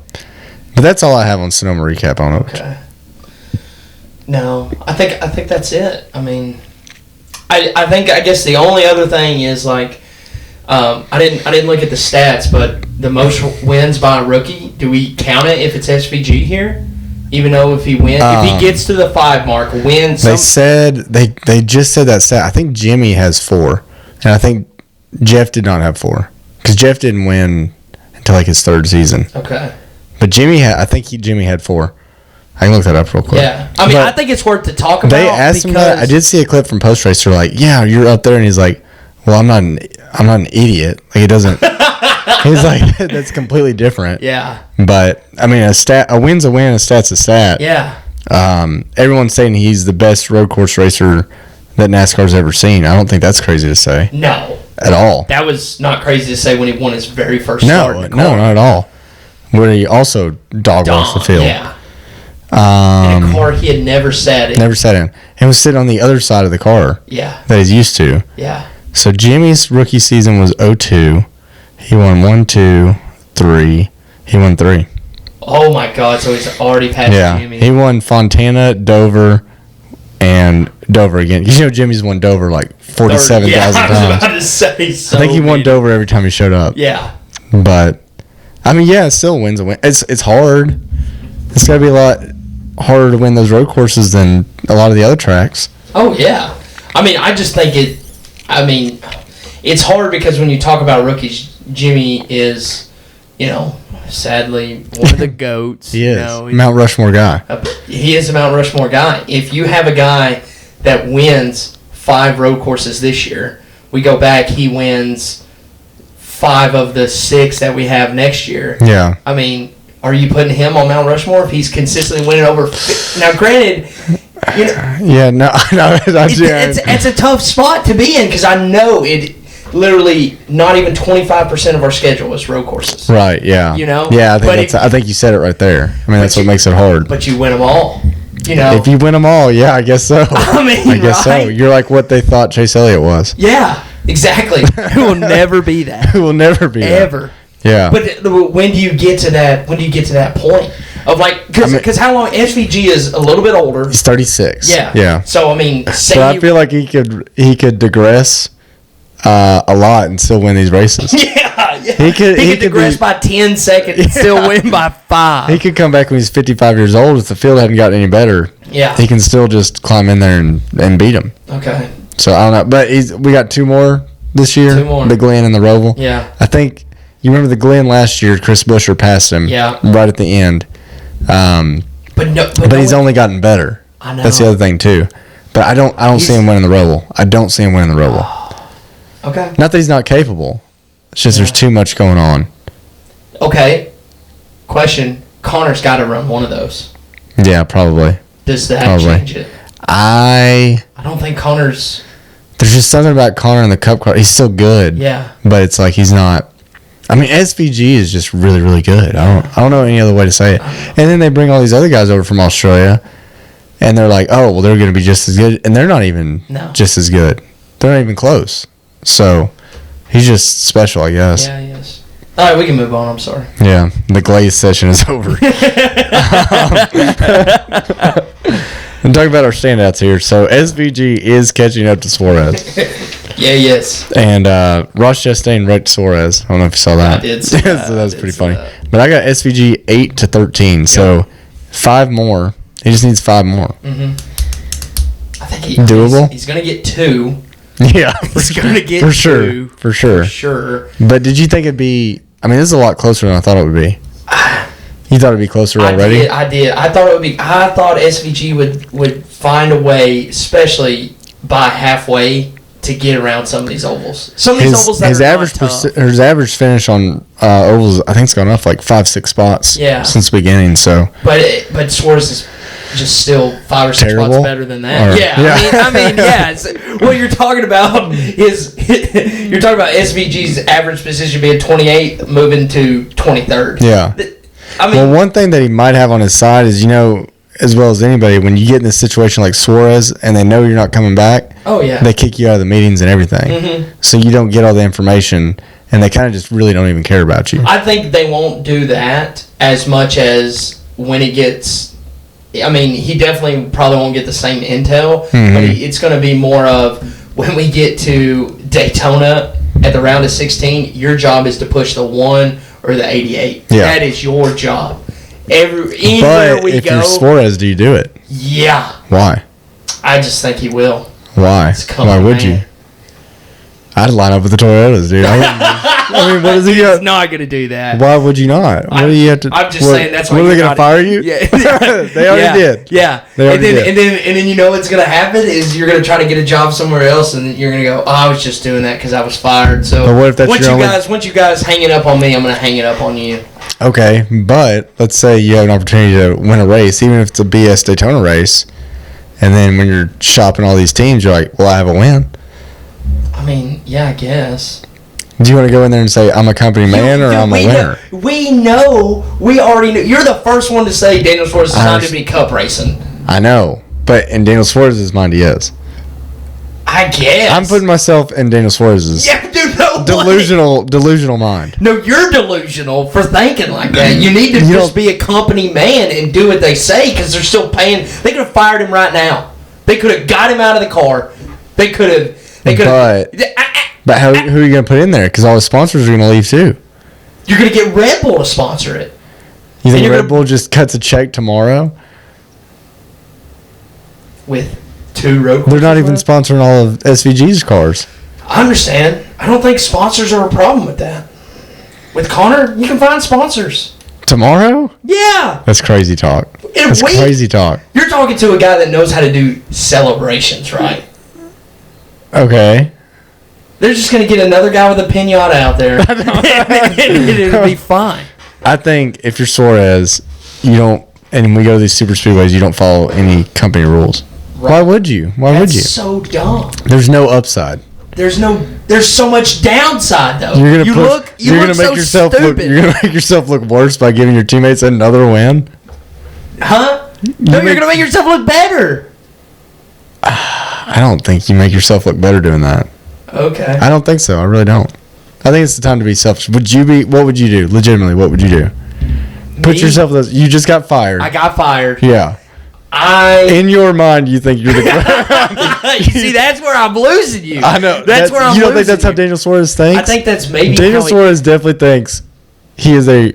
But that's all I have on Sonoma Recap on it. Okay. No, I think that's it. I mean, I guess the only other thing is like, I didn't look at the stats, but the most wins by a rookie, do we count it if it's SVG here? Even though if he wins, if he gets to the 5 mark, wins. They said they just said that stat. I think Jimmy has 4, and I think Jeff did not have 4 because Jeff didn't win until like his 3rd season. Okay. But Jimmy had 4. I can look that up real quick. Yeah, I mean, I think it's worth to talk about. They asked him that. I did see a clip from Post Race. They're like, "Yeah, you're up there," and he's like, "Well, I'm not an idiot. Like it doesn't." He's like, "That's completely different." Yeah. But I mean, a win's a win, a stat's a stat. Yeah. Everyone's saying he's the best road course racer that NASCAR's ever seen. I don't think that's crazy to say. No. At all. That was not crazy to say when he won his very first start. No, not at all. Where he also dog walks the field. Yeah. In a car he had never sat in. Never sat in. And was sitting on the other side of the car. Yeah. That he's used to. Yeah. So Jimmy's rookie season was 02. He won 1, 2, 3. He won 3. Oh my God! So he's already past Jimmy. He won Fontana, Dover, and Dover again. You know Jimmy's won Dover like 47,000 times. I was about to say so. I think he won Dover every time he showed up. Yeah. But I mean, yeah, it still wins a win. It's hard. It's got to be a lot harder to win those road courses than a lot of the other tracks. Oh yeah. I mean, I just think it. I mean, it's hard because when you talk about rookies, Jimmy is, sadly one of the GOATs. He is. Mount Rushmore guy. He is a Mount Rushmore guy. If you have a guy that wins 5 road courses this year, we go back, he wins 5 of the 6 that we have next year. Yeah. I mean, are you putting him on Mount Rushmore if he's consistently winning over? Now, granted, yeah, no, it's a tough spot to be in because I know it. Literally, not even 25% of our schedule is road courses. Right. Yeah. Yeah, I think you said it right there. I mean, that's what makes it hard. But you win them all. If you win them all, yeah, I guess so. I guess so. You're like what they thought Chase Elliott was. Yeah, exactly. Who will never be that. Who will never be ever. That. Yeah. But when do you get to that? When do you get to that point of like? Because how long SVG is a little bit older. He's 36. Yeah. Yeah. So I mean, but I feel like he could digress a lot and still win these races. Yeah. He could digress by 10 seconds and still win by 5. He could come back when he's 55 years old if the field hadn't gotten any better. Yeah. He can still just climb in there and beat him. Okay. So I don't know, but we got 2 more this year. 2 more. The Glenn and the Roval. Yeah. I think you remember the Glenn last year. Chris Buescher passed him. Yeah. Right at the end. But he's only gotten better. I know. That's the other thing too. But I don't see him winning the Roval. I don't see him winning the Roval. Okay. Not that he's not capable. It's just there's too much going on. Okay. Question. Connor's got to run one of those. Yeah, probably. Does that change it? I don't think Connor's... There's just something about Connor in the Cup car. He's still good. Yeah. But it's like he's not... I mean, SVG is just really, really good. I don't know any other way to say it. And then they bring all these other guys over from Australia, and they're like, oh, well, they're going to be just as good. And they're not even just as good. They're not even close. So he's just special, I guess. Yeah, he is. All right, we can move on. I'm sorry. Yeah, the glaze session is over. I'm talking about our standouts here. So SVG is catching up to Suarez. Yeah, yes. And Ross Chastain wrecked Suarez. I don't know if you saw that. I did see that. So that was pretty funny. But I got SVG 8 to 13. Yep. So 5 more. He just needs 5 more. Mm-hmm. I think doable. He's going to get 2. Yeah, is going to get for to. For sure. But did you think it'd be? I mean, this is a lot closer than I thought it would be. You thought it'd be closer already? I did. I thought it would be. I thought SVG would find a way, especially by halfway, to get around some of these ovals. Some of these ovals that are not tough. His average finish on ovals, I think, it's gone up like 5-6 spots. Since the beginning. So, but Suarez is just still 5 or 6 spots better than that. I mean, what you're talking about is you're talking about SVG's average position being 28th, moving to 23rd. Yeah. I mean, well, one thing that he might have on his side is, as well as anybody, when you get in this situation like Suarez and they know you're not coming back, they kick you out of the meetings and everything. Mm-hmm. So you don't get all the information, and they kind of just really don't even care about you. I think they won't do that as much as when it gets. I mean, he definitely probably won't get the same intel, but it's going to be more of when we get to Daytona at the round of 16, your job is to push the 1 or the 88. Yeah. That is your job. Anywhere we go. If you're Suarez, do you do it? Yeah. Why? I just think he will. Why? Why would you? I'd line up with the Toyotas, dude. I mean, what is he got? He's not going to do that. Why would you not? What do you have to? I'm just saying that's why. What, are they going to fire you? Yeah. They already did. Yeah. And then you know what's going to happen is you're going to try to get a job somewhere else, and you're going to go, "Oh, I was just doing that because I was fired." So but what if that's once you guys hang it up on me, I'm going to hang it up on you. Okay, but let's say you have an opportunity to win a race, even if it's a BS Daytona race, and then when you're shopping all these teams, you're like, "Well, I have a win." I mean, yeah, I guess. Do you want to go in there and say, I'm a company man or I'm a winner? We already know. You're the first one to say Daniel Suarez is not going to be cup racing. I know. But in Daniel Suarez's mind, he is. I guess. I'm putting myself in Daniel Suarez's delusional mind. No, you're delusional for thinking like that. You need to just be a company man and do what they say because they're still paying. They could have fired him right now. They could have got him out of the car. They could have. But who are you going to put in there? Because all the sponsors are going to leave too. You're going to get Red Bull to sponsor it. You think Red Bull just cuts a check tomorrow? With 2 road courses? They're not even sponsoring all of SVG's cars. I understand. I don't think sponsors are a problem with that. With Connor, you can find sponsors. Tomorrow? Yeah. That's crazy talk. Crazy talk. You're talking to a guy that knows how to do celebrations, right? Okay. They're just going to get another guy with a pinata out there. and it'll be fine. I think if you're Suarez, you don't, and we go to these super speedways, you don't follow any company rules. Right. Why would you? That's so dumb. There's no upside. There's so much downside though. You're gonna make yourself look worse by giving your teammates another win. Huh? No, you're gonna make yourself look better. I don't think you make yourself look better doing that. Okay. I don't think so. I really don't. I think it's the time to be selfish. What would you do? Legitimately, what would you do? Put yourself. You just got fired. I got fired. Yeah. In your mind, you think you're the. You see, that's where I'm losing you. I know. That's where I'm losing you. You don't think that's how Daniel Suarez thinks? I think that's maybe. Daniel Suarez definitely thinks he is a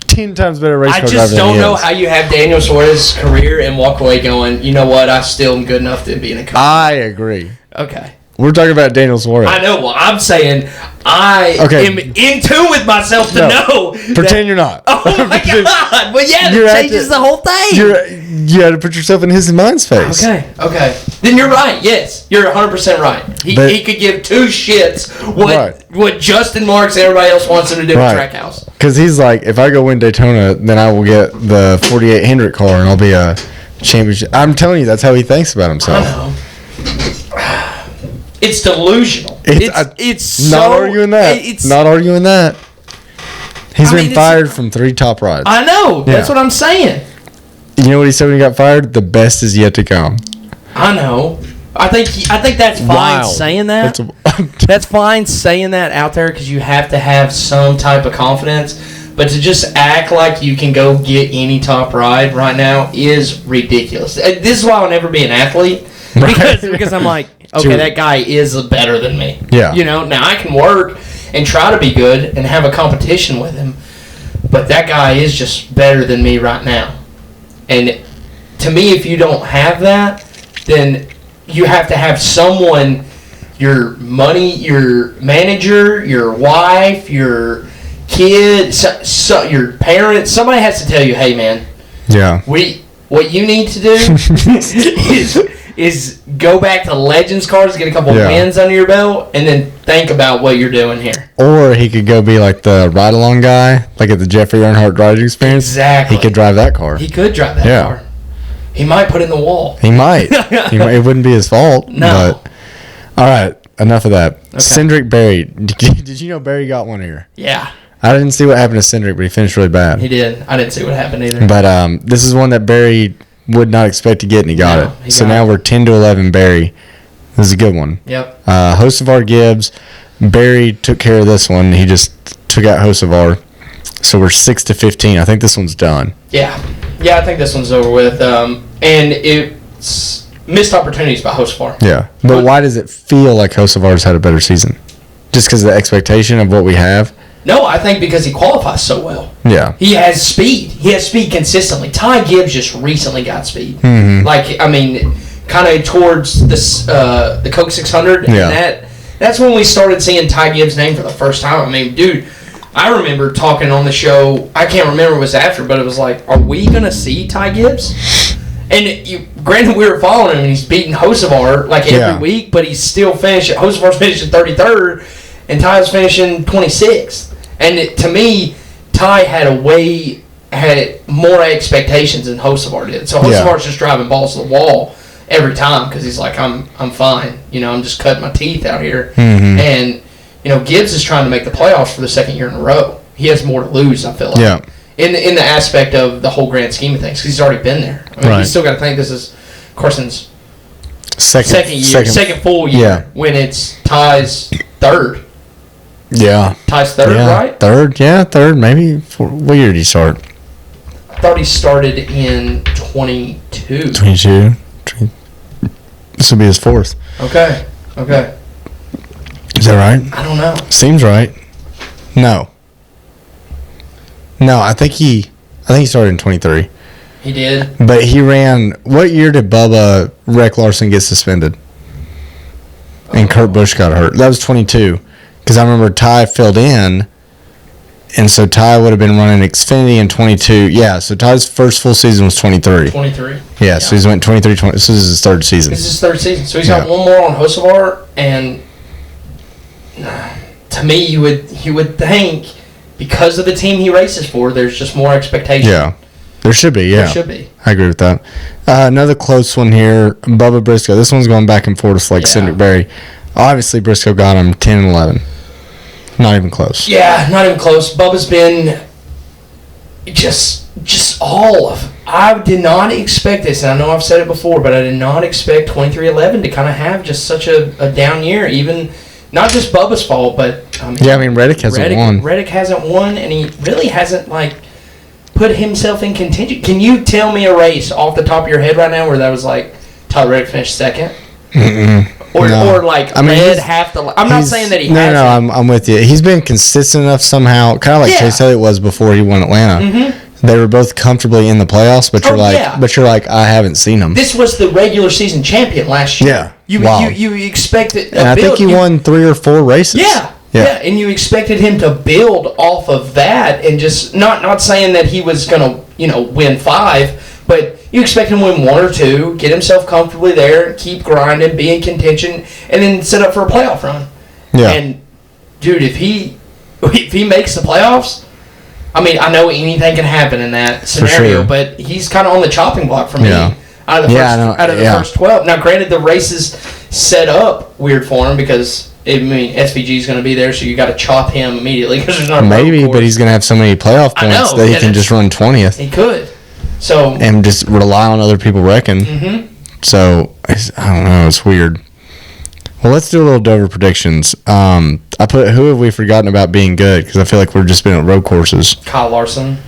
10 times better race car driver. I just don't know how you have Daniel Suarez's career and walk away going, you know what? I still am good enough to be in a company. I agree. Okay. We're talking about Daniel Suarez. I know. Well, I'm saying am in tune with myself to know. Pretend you're not. Oh, my God. Well, yeah, that changes the whole thing. You had to put yourself in his mind's face. Okay. Then you're right. Yes. You're 100% right. He could give 2 shits what Justin Marks and everybody else wants him to do at Trackhouse. Because he's like, if I go win Daytona, then I will get the 48 Hendrick car and I'll be a championship. I'm telling you, that's how he thinks about himself. I know. It's delusional. It's not arguing that. Not arguing that. He's been fired from 3 top rides. I know. That's what I'm saying. You know what he said when he got fired? The best is yet to come. I know. I think that's fine saying that. That's fine saying that out there because you have to have some type of confidence. But to just act like you can go get any top ride right now is ridiculous. This is why I'll never be an athlete because I'm like, okay, that guy is better than me. Yeah. Now I can work and try to be good and have a competition with him, but that guy is just better than me right now. And to me, if you don't have that, then you have to have someone your money, your manager, your wife, your kid, so your parents. Somebody has to tell you, hey, man. Yeah. What you need to do is go back to Legends cards, get a couple wins under your belt, and then think about what you're doing here. Or he could go be like the ride-along guy, like at the Jeffrey Earnhardt driving experience. Exactly. He could drive that car. He could drive that car. He might put it in the wall. He might. It wouldn't be his fault. No. But, all right. Enough of that. Okay. Cindric Barry. Did you know Barry got one here? Yeah. I didn't see what happened to Cindric, but he finished really bad. He did. I didn't see what happened either. But this is one that Barry would not expect to get, and he got it. So now we're 10-11 Barry. This is a good one. Yep. Hocevar Gibbs. Barry took care of this one. He just took out Hocevar. So we're 6-15. I think this one's done. Yeah. Yeah, I think this one's over with. And it's missed opportunities by Hocevar. Yeah. But why does it feel like Hocevar's had a better season? Just because of the expectation of what we have? No, I think because he qualifies so well. Yeah. He has speed. He has speed consistently. Ty Gibbs just recently got speed. Mm-hmm. Like, I mean, kind of towards this the Coke 600. Yeah. And that's when we started seeing Ty Gibbs' name for the first time. I mean, dude, I remember talking on the show. I can't remember what it was after, but it was like, are we going to see Ty Gibbs? And granted, we were following him, and he's beating Hocevar like every week, but he's still finishing. Hocevar's finishing 33rd, and Ty's finishing 26th. And to me, Ty had more expectations than Hocevar did. So Hocevar's just driving balls to the wall every time because he's like, I'm fine. I'm just cutting my teeth out here. Mm-hmm. And Gibbs is trying to make the playoffs for the second year in a row. He has more to lose, I feel like. Yeah. In the aspect of the whole grand scheme of things, because he's already been there. I mean, he's still got to think this is Carson's second full year when it's Ty's third. Yeah. Ty's third, right? Third, maybe. What year did he start? I thought he started in 22. 22. This will be his fourth. Okay. Is that right? I don't know. Seems right. No, I think he started in 23. He did? But he ran... What year did Bubba Wreck Larson get suspended? And Kurt Busch got hurt. That was 22. Because I remember Ty filled in, and so Ty would have been running Xfinity in 22. Yeah, so Ty's first full season was 23. 23. Yeah, so he's went 23, 20. This is his third season. This is his third season. So he's got one more on Hocevar, and to me, you would think because of the team he races for, there's just more expectation. Yeah, there should be, There should be. I agree with that. Another close one here, Bubba Briscoe. This one's going back and forth like Cindric Barry. Obviously, Briscoe got him 10 and 11. Not even close. Yeah, not even close. Bubba's been just all of. I did not expect this, and I know I've said it before, but I did not expect 23-11 to kind of have just such a down year. Even not just Bubba's fault, but Reddick hasn't won. Reddick hasn't won, and he really hasn't put himself in contention. Can you tell me a race off the top of your head right now where that was like Tyler Reddick finished second? Mm-mm. Or Red half the... I'm not saying that he hasn't. No, I'm with you. He's been consistent enough somehow, kind of like Chase Elliott was before he won Atlanta. Mm-hmm. They were both comfortably in the playoffs, but you're like, I haven't seen him. This was the regular season champion last year. Yeah. You expected... And I think he won 3 or 4 races. Yeah, and you expected him to build off of that and just... Not saying that he was going to, win 5, but... You expect him to win 1 or 2, get himself comfortably there, keep grinding, be in contention, and then set up for a playoff run. Yeah. And, dude, if he makes the playoffs, I mean, I know anything can happen in that scenario, but he's kind of on the chopping block for me out of the first 12. Now, granted, the race is set up weird for him because, SVG is going to be there, so you got to chop him immediately because there's not a Maybe, but he's going to have so many playoff points that he can just run 20th. He could. So and just rely on other people wrecking. Mm-hmm. So I don't know. It's weird. Well, let's do a little Dover predictions. I put who have we forgotten about being good because I feel like we've just been at road courses. Kyle Larson.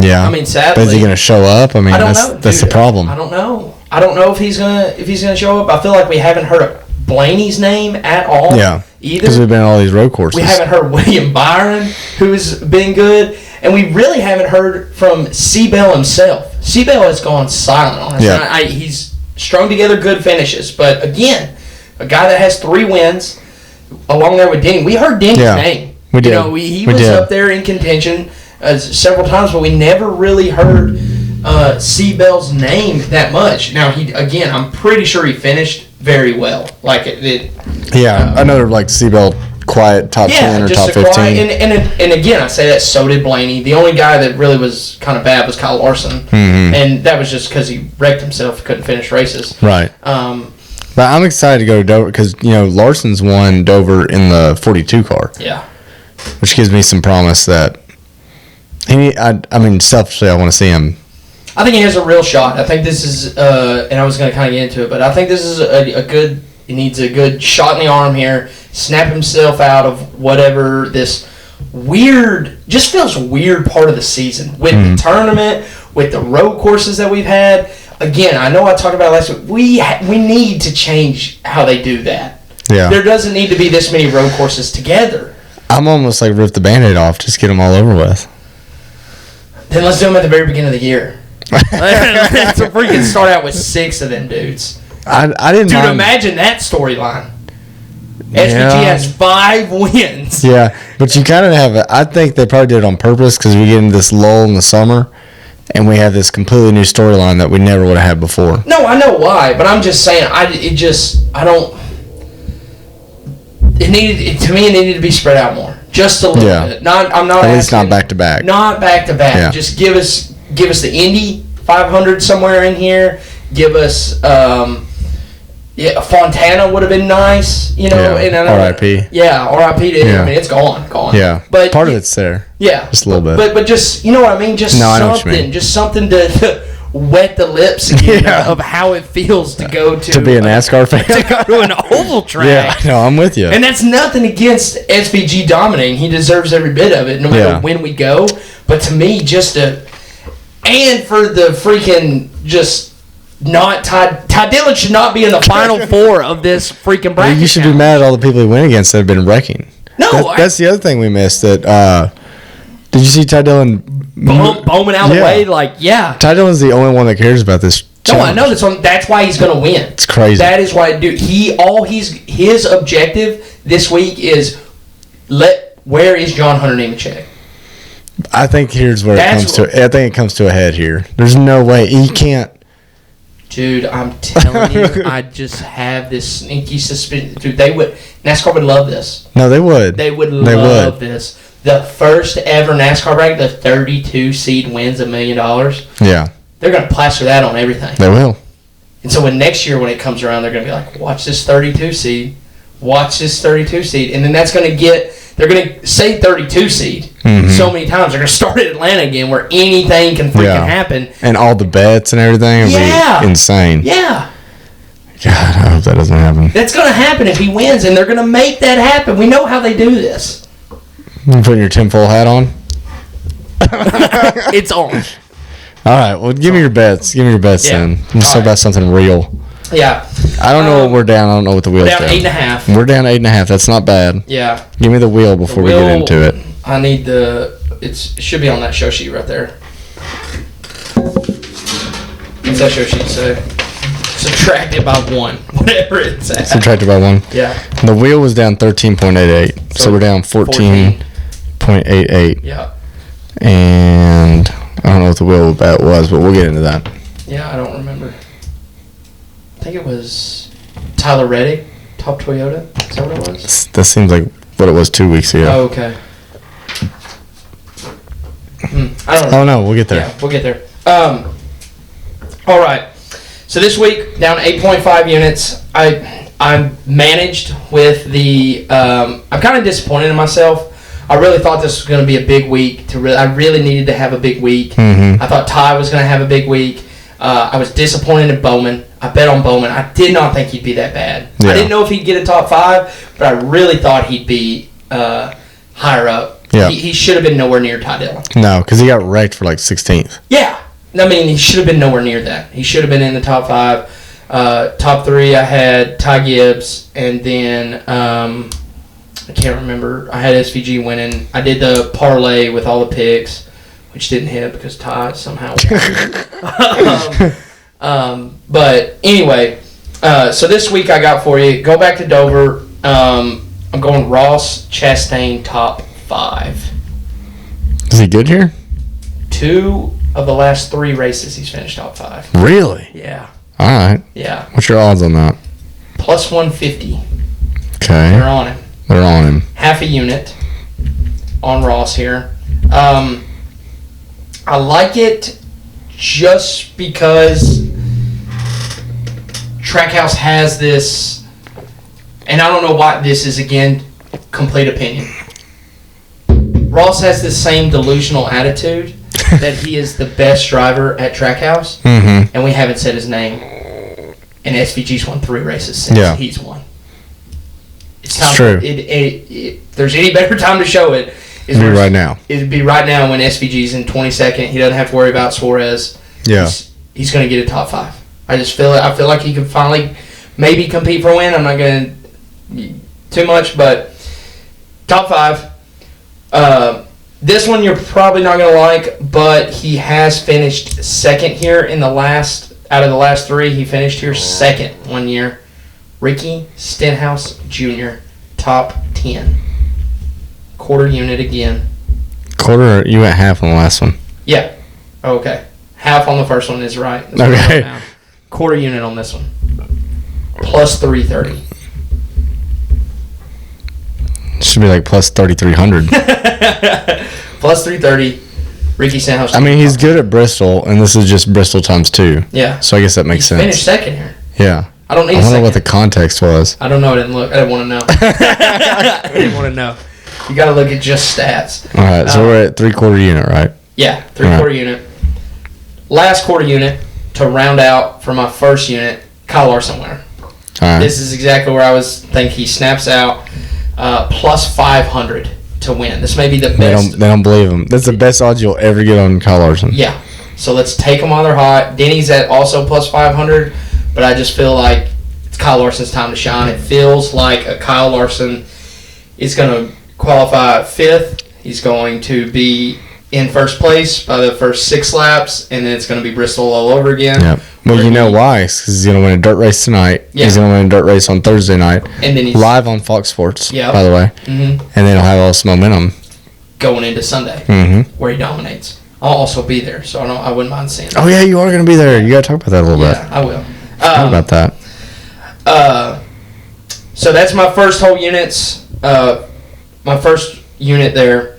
Yeah. I mean, sadly, but is he going to show up? I mean, that's the problem. I don't know. I don't know if he's gonna show up. I feel like we haven't heard Blaney's name at all. Yeah. Either because we've been at all these road courses. We haven't heard William Byron, who's been good. And we really haven't heard from Seabell himself. Seabell has gone silent on us. Yeah. He's strung together good finishes. But again, a guy that has 3 wins, along there with Denny. We heard Denny's name. We did. He was up there in contention several times, but we never really heard Seabell's name that much. Now, I'm pretty sure he finished very well. Like another like Seabell quiet top 10 or top 15. And again, I say that so did Blaney. The only guy that really was kind of bad was Kyle Larson, and that was just because he wrecked himself, couldn't finish races. Right. But I'm excited to go to Dover because Larson's won Dover in the 42 car. Yeah. Which gives me some promise that selfishly, I want to see him. I think he has a real shot. I think this is, and I was going to kind of get into it, but I think this is a good. He needs a good shot in the arm here. Snap himself out of whatever this weird, just feels weird part of the season with the tournament, with the road courses that we've had. Again, I know I talked about it last week. We need to change how they do that. Yeah. There doesn't need to be this many road courses together. I'm almost like rip the Band-Aid off, just get them all over with. Then let's do them at the very beginning of the year. Let's freaking start out with 6 of them dudes. I didn't mind. Imagine that storyline. SVG has 5 wins. Yeah, but you kind of have it. I think they probably did it on purpose because we get into this lull in the summer, and we have this completely new storyline that we never would have had before. No, I know why, but I'm just saying, it needed to be spread out more, just a little bit. At least not back to back. Not back to back. Just give us the Indy 500 somewhere in here. Give us Fontana would have been nice, R.I.P. Yeah, R.I.P. to him. Yeah. I mean, it's gone. Yeah, but part of it's there. Yeah, just a little bit. But just what I mean. Just something to wet the lips of how it feels to go to be a NASCAR fan, to go to an oval track. Yeah, no, I'm with you. And that's nothing against SVG dominating. He deserves every bit of it, no matter when we go. But to me, and for the freaking not Ty Dillon should not be in the final 4 of this freaking bracket. You should be mad at all the people he went against that have been wrecking. No, that's the other thing we missed. That did you see Ty Dillon Bowman out of the way? Ty Dillon's the only one that cares about this. Challenge. No, I know that's why he's going to win. It's crazy. That is why, dude. His objective this week is where is John Hunter Nemechek? I think here's where it comes to. I think it comes to a head here. There's no way he can't. Dude, I'm telling you, I just have this sneaky suspicion. Dude, NASCAR would love this. No, they would. They would love this. The first ever NASCAR bracket, the 32 seed wins $1 million. Yeah. They're going to plaster that on everything. They will. And so next year when it comes around, they're going to be like, watch this 32 seed. Watch this 32 seed. And then that's going to they're going to say 32 seed so many times. They're going to start at Atlanta again where anything can freaking happen. And all the bets and everything will be insane. Yeah. God, I hope that doesn't happen. That's going to happen if he wins, and they're going to make that happen. We know how they do this. You putting your tinfoil hat on? It's on. All right, well, give me your bets. Give me your bets then. Let's talk about something real. Yeah. I don't know what we're down. I don't know what the wheel's down. We're down 8.5. We're down 8.5. That's not bad. Yeah. Give me the wheel before we get into it. I need it should be on that show sheet right there. What's that show sheet say? Subtracted by 1. Whatever it's at. Subtracted by 1? Yeah. The wheel was down 13.88. So we're down 14.88. Yeah. And I don't know what the wheel bet was, but we'll get into that. Yeah, I don't remember. I think it was Tyler Reddick, Top Toyota. Is that what it was? That seems like what it was 2 weeks ago. Oh, okay. I don't know. Oh, no, we'll get there. Yeah, we'll get there. All right. So this week, down 8.5 units. I managed with the I'm kind of disappointed in myself. I really thought this was going to be a big week. I really needed to have a big week. I thought Ty was going to have a big week. I was disappointed in Bowman. I bet on Bowman. I did not think he'd be that bad. Yeah. I didn't know if he'd get a top 5, but I really thought he'd be higher up. Yeah. He should have been nowhere near Ty Dillon. No, because he got wrecked for like 16th. Yeah. I mean, he should have been nowhere near that. He should have been in the top 5. Top 3, I had Ty Gibbs, and then I can't remember. I had SVG winning. I did the parlay with all the picks, which didn't hit because Ty somehow won. But anyway, So this week I got for you. Go back to Dover. I'm going Ross Chastain top 5. Is he good here? 2 of the last 3 races he's finished top 5. Really? Yeah. All right. Yeah. What's your odds on that? Plus 150. Okay. They're on him. They're on him. Half a unit on Ross here. I like it just because Trackhouse has this, and I don't know why this is, again, complete opinion. Ross has this same delusional attitude that he is the best driver at Trackhouse, and we haven't said his name. And SVG's won 3 races since he's won. It's true. If there's any better time to show it, It'd be right now. It'd be right now when SVG's in 22nd. He doesn't have to worry about Suarez. Yeah. He's going to get a top 5. I feel like he can finally maybe compete for a win. I'm not going to too much, but top 5. This one you're probably not going to like, but he has finished second here in out of the last 3. He finished here second one year. Ricky Stenhouse Jr., top 10. Quarter unit again. Quarter, you went half on the last one. Yeah. Okay. Half on the first one is right. Okay. Quarter unit on this one. Plus 330. Should be like plus 3,300. Plus 330. Ricky Stenhouse. I mean, he's good at Bristol, and this is just Bristol times 2. Yeah. So I guess that makes sense. Finished second here. Yeah. I don't need I a wonder second. what the context was. I don't know. I didn't look. I didn't want to know. I didn't want to know. You got to look at just stats. All right, so we're at 3/4 unit, right? Yeah, 3/4 unit. Last quarter unit to round out for my first unit, Kyle Larson winner. All right. This is exactly where I think he snaps out. Plus 500 to win. This may be the best. They don't believe him. That's the best odds you'll ever get on Kyle Larson. Yeah. So let's take them while they're hot. Denny's at also plus 500, but I just feel like it's Kyle Larson's time to shine. It feels like a Kyle Larson is going to qualify 5th. He's going to be in first place by the first 6 laps, and then it's going to be Bristol all over again. Yeah. Well, you know why? Because he's going to win a dirt race tonight. Yeah. He's going to win a dirt race on Thursday night. And then he's live on Fox Sports, Yep. by the way. Mm-hmm. And then he'll have all this momentum. Going into Sunday, Mm-hmm. where he dominates. I'll also be there, so I wouldn't mind seeing him. Oh, yeah, you are going to be there. You got to talk about that a little bit. Yeah, I will. Talk about that. So that's my first whole units. My first unit there.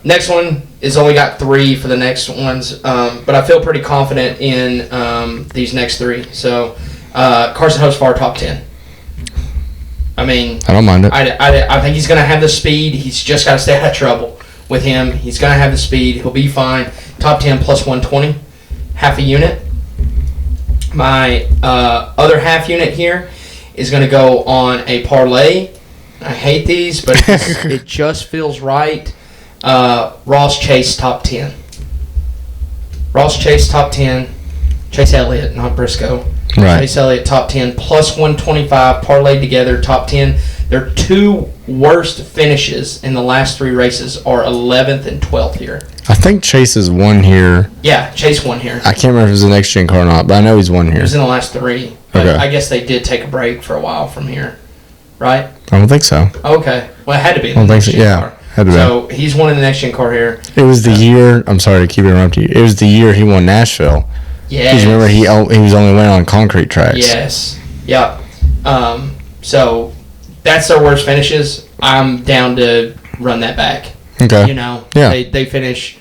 Next one is only got 3 for the next ones, but I feel pretty confident in these next 3. So Carson Hosfar top 10. I mean, I don't mind it. I think he's going to have the speed. He's just got to stay out of trouble with him. He's going to have the speed. He'll be fine. Top 10 plus 120, half a unit. My other half unit here is going to go on a parlay. I hate these, but it just feels right. Ross Chase top 10. Ross Chase top 10. Chase Elliott, not Briscoe. Right. Chase Elliott top 10 plus 125 parlayed together top 10. Their 2 worst finishes in the last 3 races are 11th and 12th here. I think Chase has won here. Yeah, Chase won here. I can't remember if it was the next gen car or not, but I know he's won It here. was in the last 3. But Okay. I guess they did take a break for a while from here, right? I don't think so. Okay. Well, it had to be. I don't think so. next gen Yeah, car. had to be. So he's one in the next gen car here. It was the year. I'm sorry to keep interrupting you. It was the year he won Nashville. Yeah. Because remember he was only winning on concrete tracks. Yes. Yep. So that's their worst finishes. I'm down to run that back. Okay. You know. Yeah. They finish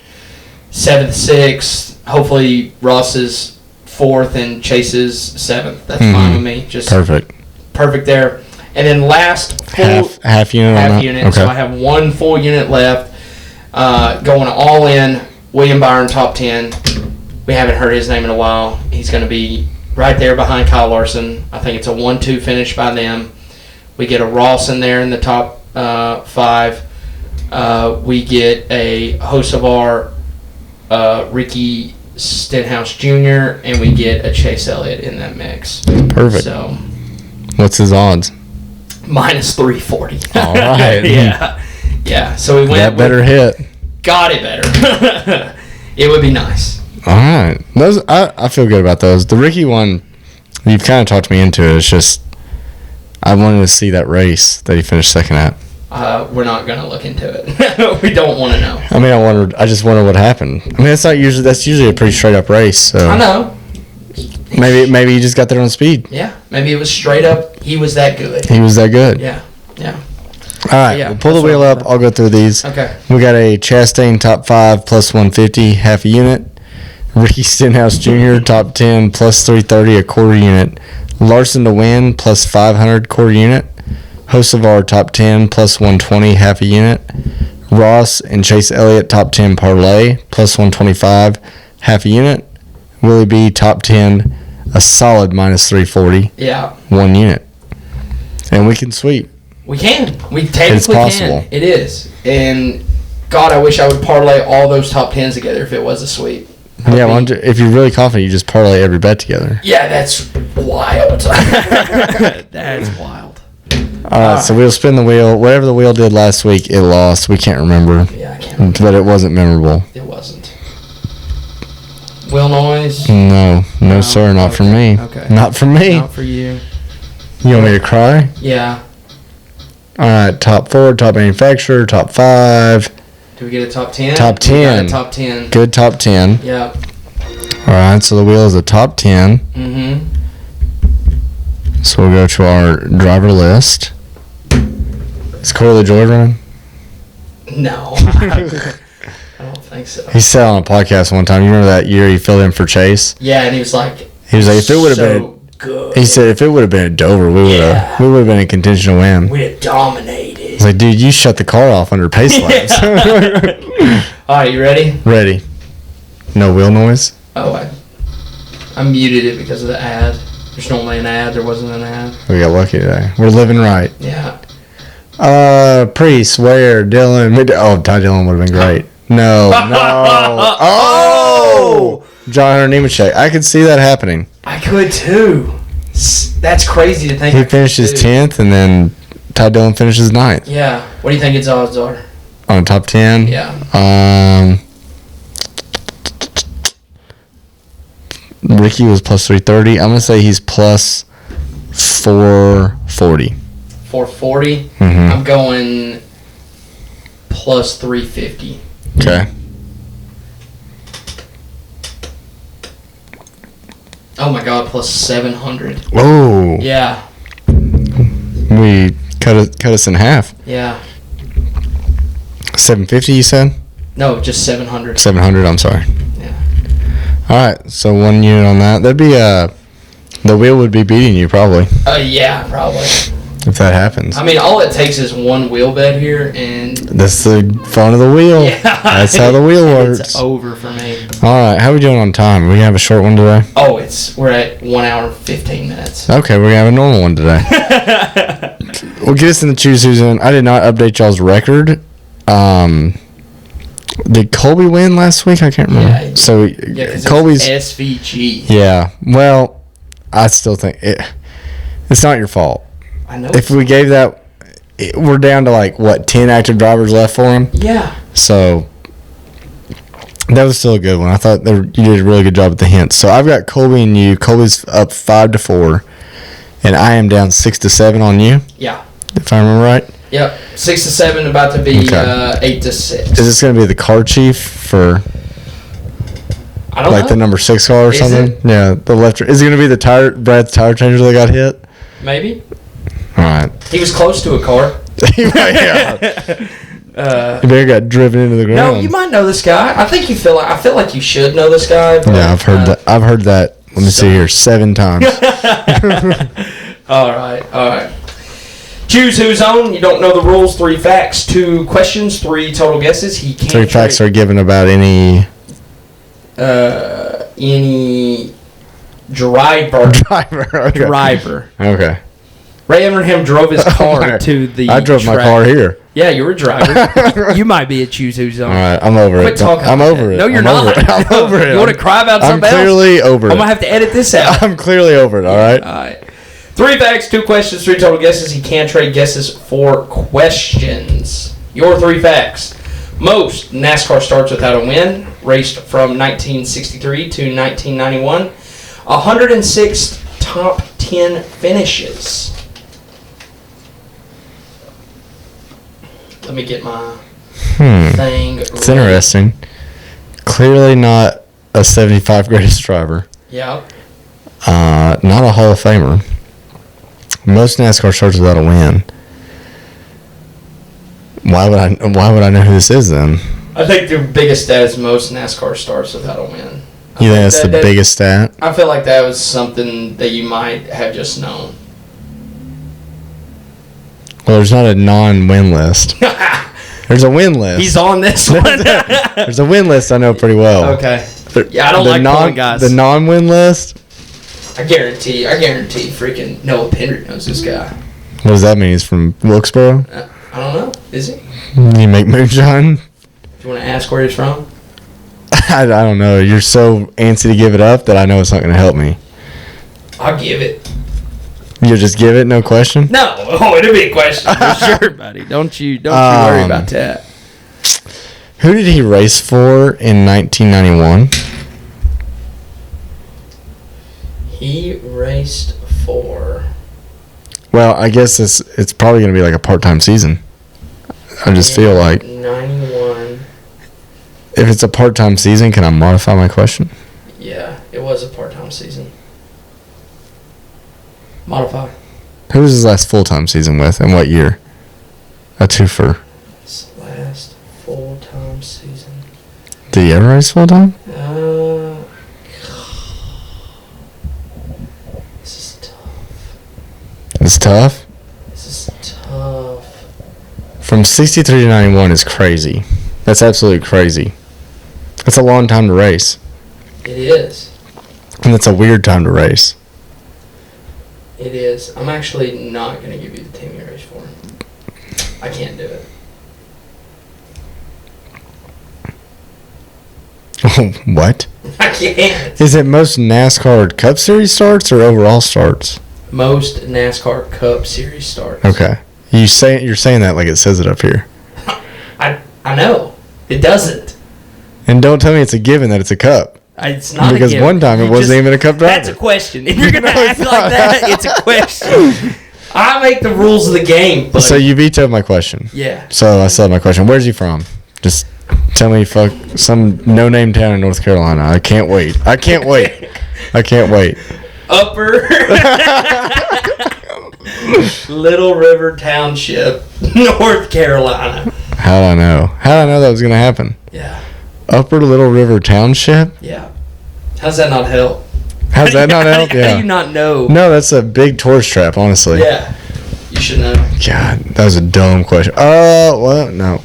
7th, 6th. Hopefully Ross is 4th and Chase is 7th. That's fine with me. Just perfect there. And then last full half unit on that? unit. Okay. So I have 1 full unit left. Going all in. William Byron top 10. We haven't heard his name in a while. He's going to be right there behind Kyle Larson. I think it's a 1-2 finish by them. We get a Ross in there in the top 5. We get a Hocevar, Ricky Stenhouse Jr., and we get a Chase Elliott in that mix. Perfect. So, what's his odds? minus 340. All right. Yeah. Yeah. So we went. That better hit. Got it better. It would be nice. All right. Those I feel good about those. The Ricky one, You've kind of talked me into it. It's just I wanted to see that race that he finished second at. We're not gonna look into it. We don't want to know. I mean, I just wonder what happened. I mean, that's usually a pretty straight up race. So I know. maybe he just got there on speed. Yeah, maybe it was straight up. He was that good. He was that good. Yeah. All right, Yeah, we'll pull the that's wheel what- up. I'll go through these. Okay. We got a Chastain top 5 plus 150, half a unit. Ricky Stenhouse Jr. top 10 plus 330, a quarter unit. Larson to win plus 500, quarter unit. Hocevar top 10 plus 120, half a unit. Ross and Chase Elliott top 10 parlay plus 125, half a unit. Willie B top 10, a solid minus 340, Yeah. 1 unit. And we can sweep. We can. We technically possible. can. It is. And God, I wish I would parlay all those top 10s together if it was a sweep. Yeah, if you're really confident, you just parlay every bet together. Yeah, that's wild. That's wild. All right, so we'll spin the wheel. Whatever the wheel did last week, it lost. We can't remember. Yeah, I can't remember. But it wasn't memorable. It wasn't. Wheel noise? No, sir, not for me. Okay. Not for me. Not for you. You want me to cry? Yeah. All right, top 4, top manufacturer, top 5. Do we get a top 10? Top 10. We got a top 10. Good top 10. Yeah. All right, so the wheel is a top 10. Mm-hmm. So we'll go to our driver list. Is Corley George running? No. I don't think so. He said on a podcast one time, you remember that year he filled in for Chase? Yeah, and he was like, if it would have been, good. he said if it would have been at Dover, we would have been in contention to win. We'd have dominated. I was like, dude, you shut the car off under pace laps. All right, you ready? Ready. No wheel noise? Oh, I muted it because of the ad. There's normally an ad. There wasn't an ad. We got lucky today. We're living right. Yeah. Priest, Ware, Dylan. Ty Dillon would have been great. No. Oh! John Hunter Nemechek. I could see that happening. I could too. That's crazy to think. He finished his 10th, and then Ty Dillon finishes 9th. Yeah. What do you think its odds are? On top 10? Yeah. Ricky was plus 330. I'm going to say he's plus 440. 440. Mm-hmm. I'm going plus 350. Okay. Oh my God, plus 700. Whoa. Yeah. We cut us in half. Yeah. 750, you said? No, just 700. 700, I'm sorry. Yeah. All right, so 1 unit on that. That'd be the wheel would be beating you probably Yeah, probably. if that happens. I mean, all it takes is one wheel bet here, and That's the fun of the wheel. yeah, That's how the wheel works. It's over for me. All right, how are we doing on time? We gonna have a short one today? Oh, we're at 1 hour and 15 minutes. Okay, we're gonna have a normal one today. We'll get us in the choose who's in. I did not update y'all's record. Did Colby win last week? I can't remember. Yeah, So Yeah, because Colby's. SVG. Yeah. Well, I still think it's not your fault. I know. If we gave that, we're down to 10 active drivers left for him. Yeah. So that was still a good one. I thought you did a really good job at the hints. So I've got Colby and you. Colby's up 5-4, and I am down 6-7 on you. Yeah. If I remember right. Yep. 6-7, about to be Okay. 8-6. Is this going to be the car chief for I don't know. the number 6 car or Is something? it? Yeah, the left. Is it going to be Brad's tire changer that got hit? Maybe. All right. He was close to a car. Yeah. He maybe got driven into the ground. No, you might know this guy. I feel like you should know this guy. But, Yeah, I've heard that. I've heard that. Let me see here, 7 times. All right. Choose who's on. You don't know the rules. 3 facts, 2 questions, 3 total guesses. He can't. 3 facts are given about any driver. Okay. Driver. Okay. Ray Evernham drove his car my- to the. I drove my track. car here. Yeah, you were a driver. You might be a choose who's on. All right, I'm over Quit it. talking I'm like over that. it. No, you're I'm not. Over it. I'm over it. You want to cry about I'm something else? clearly over it. I'm gonna have to edit this out. I'm clearly over it. All right. All right. 3 facts, 2 questions, 3 total guesses. He can trade guesses for questions. Your 3 facts. Most NASCAR starts without a win. Raced from 1963 to 1991. 106 top 10 finishes. Let me get my thing. It's interesting. Clearly not a 75 greatest driver. Yeah. Not a Hall of Famer. Most NASCAR starts without a win. Why would I know who this is then? I think the biggest stat is most NASCAR starts without a win. You think that's the biggest stat? I feel like that was something that you might have just known. Well, there's not a non-win list. There's a win list. He's on this one. There's a win list I know pretty well. Okay. Yeah, I don't like pulling guys. The non-win list? I guarantee freaking Noah Pendrick knows this guy. What does that mean? He's from Wilkesboro? I don't know. Is he? You make moonshine? Do you want to ask where he's from? I don't know. You're so antsy to give it up that I know it's not going to help me. I'll give it. You'll just give it, no question? No. Oh, it'll be a question for sure, buddy. Don't you worry about that. Who did he race for in 1991? He raced for... Well, I guess it's probably going to be like a part-time season. I just feel like... 91. If it's a part-time season, can I modify my question? Yeah, it was a part-time season. Modify. Who was his last full-time season with, and what year? A twofer. His last full-time season. Did he ever race full-time? This is tough. It's tough? This is tough. From 63 to 91 is crazy. That's absolutely crazy. That's a long time to race. It is. And it's a weird time to race. It is. I'm actually not going to give you the team you raced for. I can't do it. What? I can't. Is it most NASCAR Cup Series starts or overall starts? Most NASCAR Cup Series starts. Okay. You're saying that like it says it up here. I know. It doesn't. And don't tell me it's a given that it's a cup. It's not because a given. one time it wasn't even a cup driver. That's a question. If you're going to act like that, it's a question. I make the rules of the game, buddy. So you vetoed my question. Yeah. So I still have my question. Where's he from? Just tell me some no-name town in North Carolina. I can't wait. I can't wait. Upper Little River Township, North Carolina. How'd I know? How'd I know that was going to happen? Yeah. Upper Little River Township? Yeah. How's that not help? How's that not help? How do you not know? No, that's a big tourist trap, honestly. Yeah. You should know. God, that was a dumb question. Oh, well, no.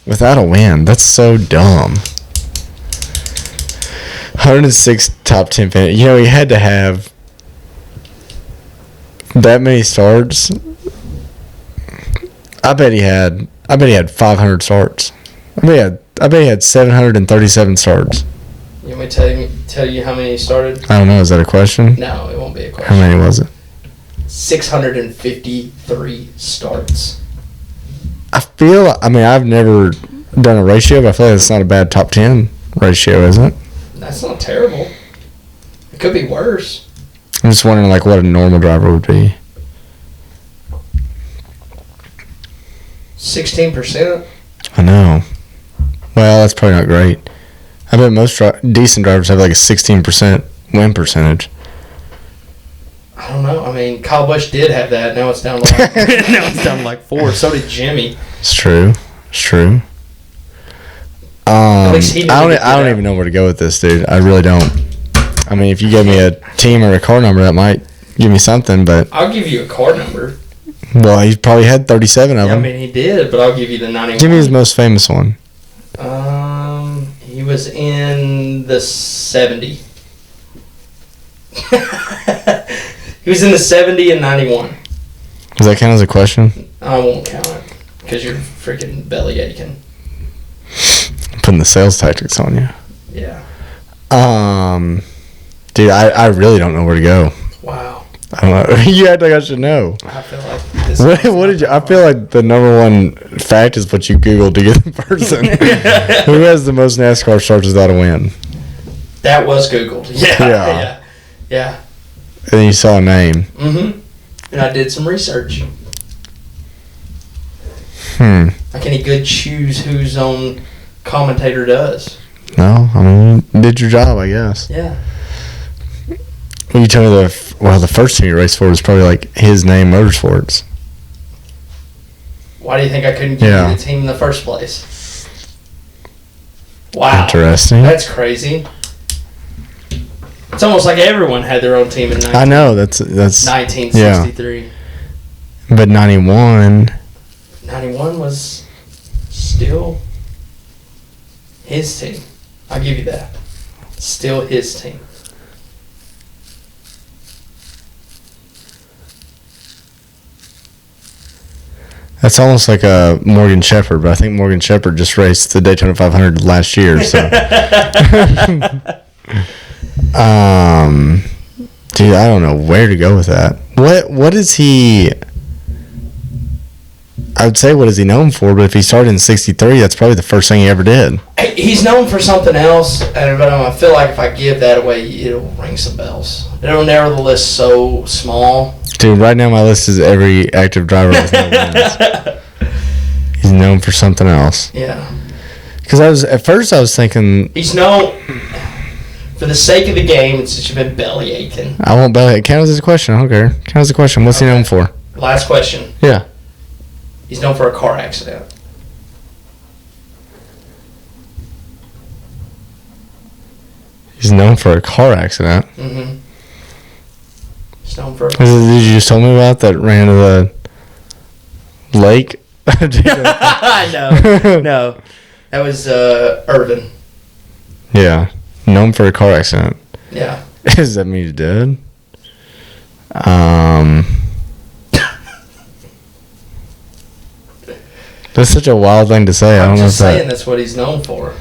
Without a win, that's so dumb. 106 top 10 finish. You know, he had to have that many starts. I bet he had 500 starts. I bet he had 737 starts. You want me to tell you how many he started? I don't know. Is that a question? No, it won't be a question. How many was it? 653 starts. I've never done a ratio, but I feel like it's not a bad top 10 ratio, is it? That's not terrible. It could be worse. I'm just wondering, like, what a normal driver would be. 16%. I know. Well, that's probably not great. I bet most decent drivers have like a 16% win percentage. I don't know. I mean, Kyle Busch did have that. Now it's down to like 4. So did Jimmy. It's true. I don't even know where to go with this, dude. I really don't. I mean, if you gave me a team or a car number, that might give me something, but... I'll give you a car number. Well, he probably had 37 of them. I mean, he did, but I'll give you the 91. Give me his most famous one. He was in the 70. He was in the 70 and 91. Does that count as a question? I won't count it because you're freaking belly aching. I'm putting the sales tactics on you. Yeah. Dude, I really don't know where to go. Wow. I don't know. You act like I should know. I feel like this. What did you? I feel like the number one fact is what you Googled to get the person. Who has the most NASCAR starts without a win? That was Googled. Yeah. Yeah. And then you saw a name. Mm-hmm. And I did some research. Like any good choose whose own commentator does. No, I mean, you did your job, I guess. Yeah. Well, you told me the first team you raced for was probably like his name, Motorsports. Why do you think I couldn't give you the team in the first place? Wow. Interesting. That's crazy. It's almost like everyone had their own team in I know, that's 1963. Yeah. But 91 was still his team. I'll give you that. Still his team. That's almost like a Morgan Shepherd, but I think Morgan Shepherd just raced the Daytona 500 last year. So, dude, I don't know where to go with that. What is he? I would say what is he known for, but if he started in '63, that's probably the first thing he ever did. He's known for something else, but I feel like if I give that away, it'll ring some bells. It'll narrow the list so small. Dude, right now my list is every active driver with no wins. He's known for something else. Yeah. Because at first I was thinking he's known for the sake of the game. And since you've been belly aching, I won't belly. Count as a question. I don't care. Count as a question. What's he known for? Last question. Yeah. He's known for a car accident. He's known for a car accident. Mm-hmm. He's known for. Did you just tell me about that ran to the lake? No. That was Irvin. Yeah. Known for a car accident. Yeah. Does that mean he's dead? That's such a wild thing to say. I don't know if that's what he's known for.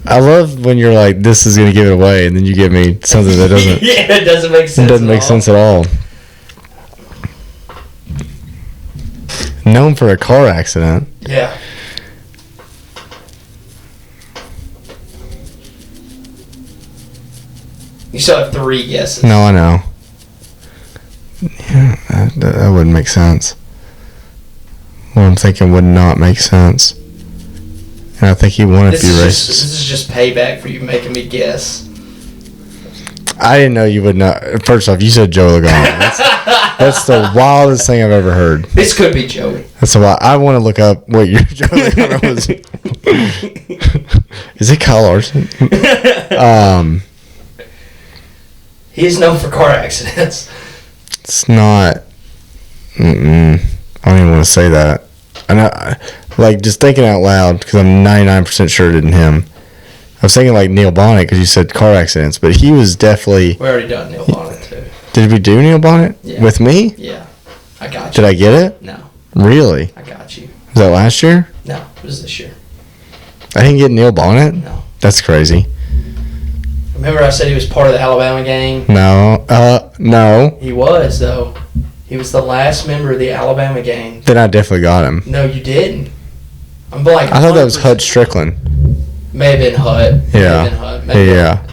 I love when you're like, this is going to give it away, and then you give me something that doesn't. Yeah, it doesn't make sense. It doesn't make sense at all. Known for a car accident. Yeah. You still have 3 guesses. No, I know. Yeah, that wouldn't make sense. What I'm thinking would not make sense. And I think he won a few races. This is just payback for you making me guess. I didn't know you would not. First off, you said Joe Logano. That's the wildest thing I've ever heard. This could be Joey. That's a wild. I want to look up what your Joe Logano was. Is it Kyle Larson? He is known for car accidents. It's not. I don't even want to say that. I know, like, just thinking out loud, because I'm 99% sure it isn't him. I was thinking, like, Neil Bonnet, because you said car accidents, but he was definitely... We already done Neil Bonnet, too. Did we do Neil Bonnet? Yeah. With me? Yeah. I got you. Did I get it? No. Really? I got you. Was that last year? No, it was this year. I didn't get Neil Bonnet? No. That's crazy. Remember I said he was part of the Alabama gang? No. No. He was, though. He was the last member of the Alabama gang. Then I definitely got him. No, you didn't. I'm like... I thought that was Hud Strickland. May have been Hud. Yeah. Yeah.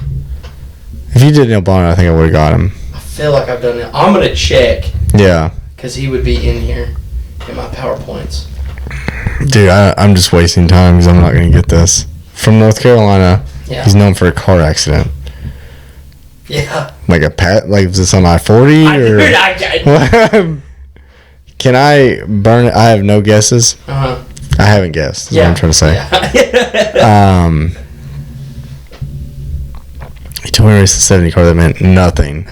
If you did Neil Bonnet, I think I would have got him. I feel like I've done it. I'm going to check. Yeah. Because he would be in here in my PowerPoints. Dude, I'm just wasting time because I'm not going to get this. From North Carolina, yeah. He's known for a car accident. Yeah. Like is this on I-40? Can I burn it? I have no guesses. Uh-huh. I haven't guessed. That's what I'm trying to say. Yeah. He told me to race the 70 car. That meant nothing.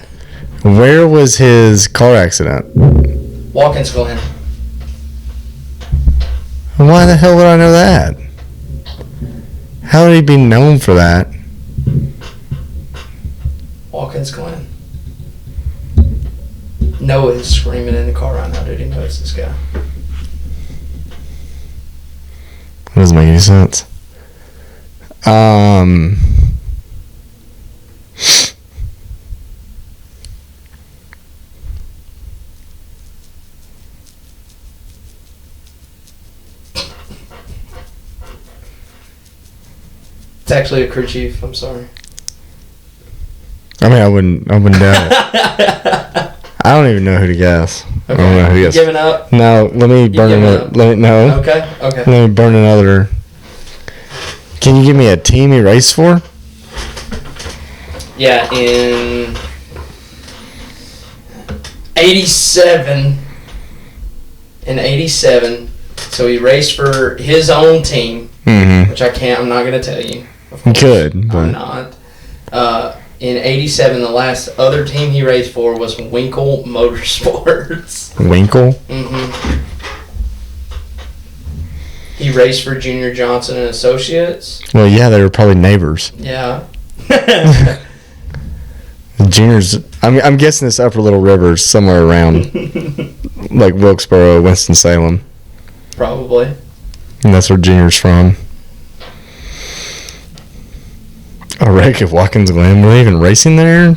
Where was his car accident? Watkins Glen. Why the hell would I know that? How would he be known for that? Watkins Glen. Noah is screaming in the car right now, dude. He knows this guy. That doesn't make any sense. It's actually a crew chief. I'm sorry. I mean, I wouldn't doubt it. I don't even know who to guess. Okay. I don't know who to You guess. giving up? No, let me burn giving another. up? No. Okay. Let me burn another. Can you give me a team he raced for? Yeah, in 87. In 87. So he raced for his own team, which I'm not going to tell you. You could, but I'm not. In 87, the last other team he raced for was Winkle Motorsports. Winkle? Mm-hmm. He raced for Junior Johnson and Associates. Well, yeah, they were probably neighbors. Yeah. Junior's. I'm guessing it's Upper Little Rivers, somewhere around, like Wilkesboro, Winston-Salem. Probably. And that's where Junior's from. A wreck at Watkins Glen. Were they even racing there?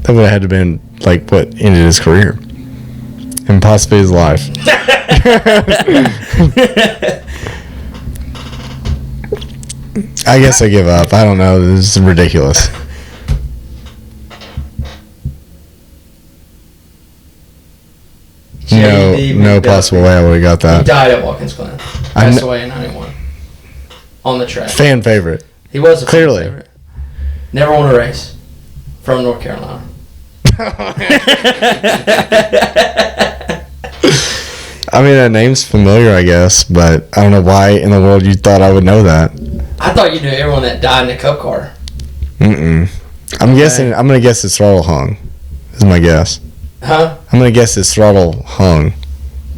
That would have had to been, like, what ended his career. And possibly his life. I guess I give up. I don't know. This is ridiculous. No possible way I would have got He that. died at Watkins Glen. Passed away in 91. On the track. Fan favorite. He was a fan Clearly. favorite. Never won a race. From North Carolina. I mean, that name's familiar, I guess, but I don't know why in the world you thought I would know that. I thought you knew everyone that died in a cup car. I'm gonna guess his throttle hung. Is my guess. Huh? I'm gonna guess his throttle hung,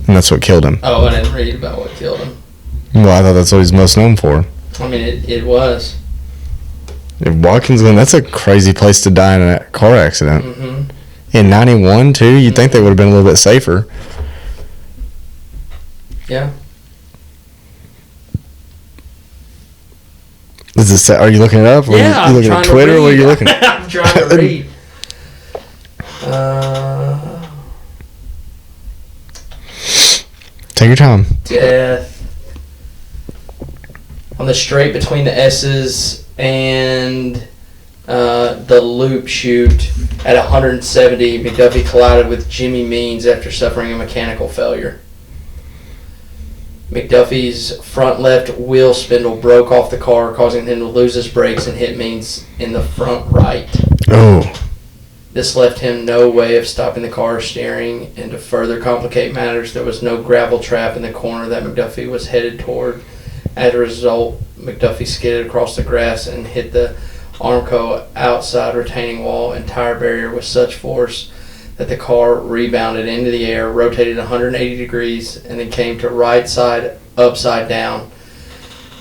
and that's what killed him. Oh, I didn't read about what killed him. Well, I thought that's what he's most known for. I mean, it was. Watkins Glen, that's a crazy place to die in a car accident. Mm-hmm. In 91, too? You'd think they would have been a little bit safer. Yeah. Are you looking it up? Or Yeah, are you looking at Twitter? Or what are you looking at? I'm trying to read. Take your time. Death. On the straight between the S's and the loop chute at 170, McDuffie collided with Jimmy Means after suffering a mechanical failure. McDuffie's front left wheel spindle broke off the car, causing him to lose his brakes and hit Means in the front right. Oh. This left him no way of stopping the car steering, and to further complicate matters, there was no gravel trap in the corner that McDuffie was headed toward. As a result, McDuffie skidded across the grass and hit the Armco outside retaining wall and tire barrier with such force that the car rebounded into the air, rotated 180 degrees, and then came to right side upside down.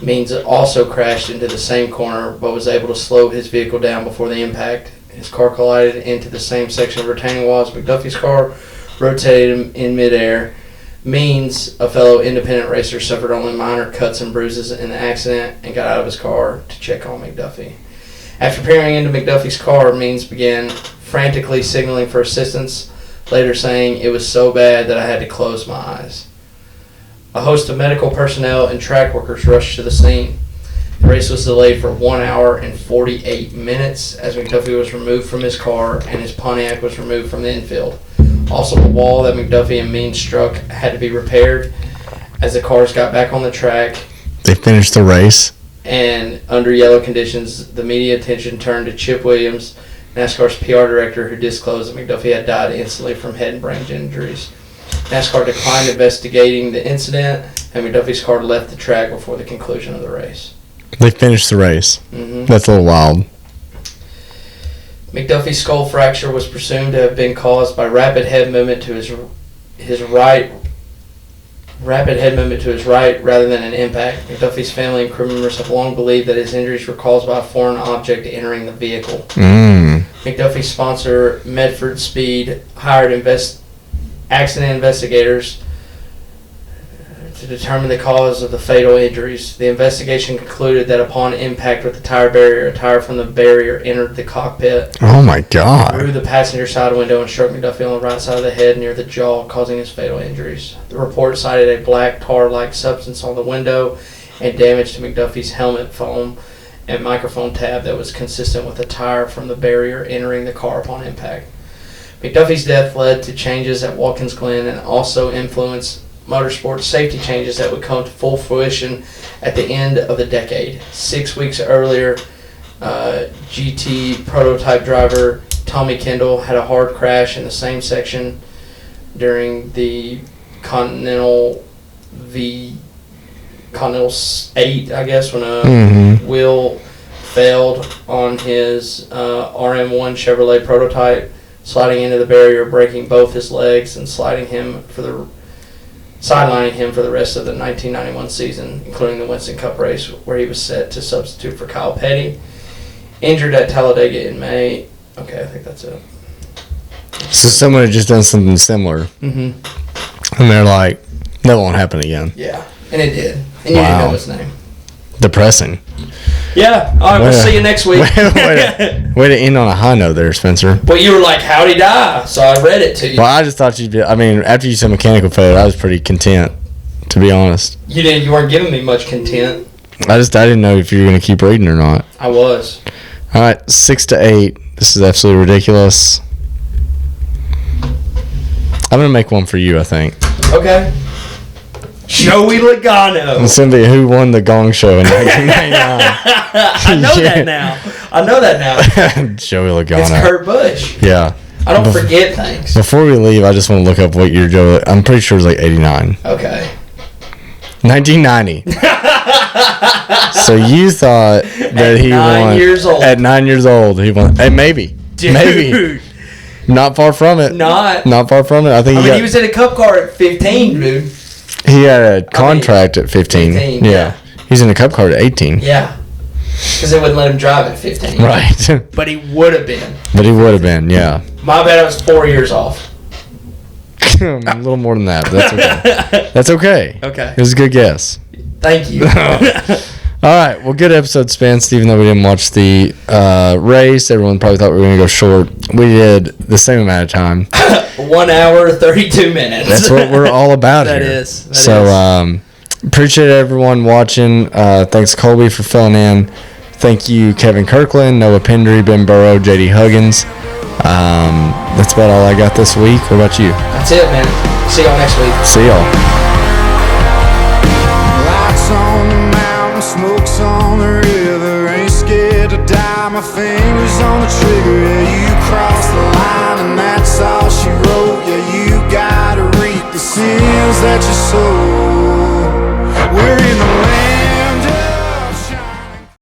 Means it also crashed into the same corner, but was able to slow his vehicle down before the impact. His car collided into the same section of retaining wall as McDuffie's car, rotated him in midair. Means, a fellow independent racer, suffered only minor cuts and bruises in the accident and got out of his car to check on McDuffie. After peering into McDuffie's car, Means began frantically signaling for assistance, later saying, "It was so bad that I had to close my eyes." A host of medical personnel and track workers rushed to the scene. The race was delayed for 1 hour and 48 minutes as McDuffie was removed from his car and his Pontiac was removed from the infield. Also, the wall that McDuffie and Means struck had to be repaired as the cars got back on the track. They finished the race. And under yellow conditions, the media attention turned to Chip Williams, NASCAR's PR director, who disclosed that McDuffie had died instantly from head and brain injuries. NASCAR declined investigating the incident, and McDuffie's car left the track before the conclusion of the race. They finished the race. Mm-hmm. That's a little wild. McDuffie's skull fracture was presumed to have been caused by rapid head movement to his right rather than an impact. McDuffie's family and crew members have long believed that his injuries were caused by a foreign object entering the vehicle. McDuffie's sponsor, Medford Speed, hired accident investigators to determine the cause of the fatal injuries. The investigation concluded that upon impact with the tire barrier, a tire from the barrier entered the cockpit, Oh my God. through the passenger side window, and struck McDuffie on the right side of the head near the jaw, causing his fatal injuries. The report cited a black tar-like substance on the window and damage to McDuffie's helmet foam and microphone tab that was consistent with a tire from the barrier entering the car upon impact. McDuffie's death led to changes at Watkins Glen and also influenced motorsport safety changes that would come to full fruition at the end of the decade. 6 weeks earlier, GT prototype driver Tommy Kendall had a hard crash in the same section during the Continental 8, I guess, when a wheel failed on his RM1 Chevrolet prototype, sliding into the barrier, breaking both his legs, and sidelining him for the rest of the 1991 season, including the Winston Cup race, where he was set to substitute for Kyle Petty. Injured at Talladega in May. Okay, I think that's it. So someone had just done something similar. And they're like, that won't happen again. Yeah, and it did. And you didn't know his name. Depressing. Yeah, all right, we'll see you next week. Way to end on a high note there, Spencer. Well, you were like, how'd he die? So I read it to you. Well, I just thought you'd be, after you said mechanical failure, I was pretty content, to be honest. You weren't giving me much content. I didn't know if you were going to keep reading or not. I was. All right, 6-8. This is absolutely ridiculous. I'm going to make one for you, I think. Okay. Joey Logano. It's going to be who won the Gong show in 1999. I know that now. Joey Logano. It's Kurt Busch. Yeah. I don't forget things. Before we leave, I just want to look up what year Joey... I'm pretty sure it was like 89. Okay. 1990. So you thought that he won... At 9 years old, he won. Hey, maybe. Dude. Maybe. Not far from it. Not far from it. I think he was in a cup car at 15, dude. He had a contract at 15. Yeah. He's in a cup car at 18. Yeah. Because they wouldn't let him drive at 15. Right. But he would have been. Yeah. My bad, I was 4 years off. A little more than that, but that's okay. That's okay. Okay. It was a good guess. Thank you. All right. Well, good episode, Spence. Even though we didn't watch the race, everyone probably thought we were going to go short. We did the same amount of time. 1 hour, 32 minutes. That's what we're all about here. That is. Appreciate everyone watching. Thanks, Colby, for filling in. Thank you, Kevin Kirkland, Noah Pendry, Ben Burrow, JD Huggins. That's about all I got this week. What about you? That's it, man. See y'all next week. See y'all. Lights on the mountain, smoke's on the river. Ain't scared to die, my fingers on the trigger.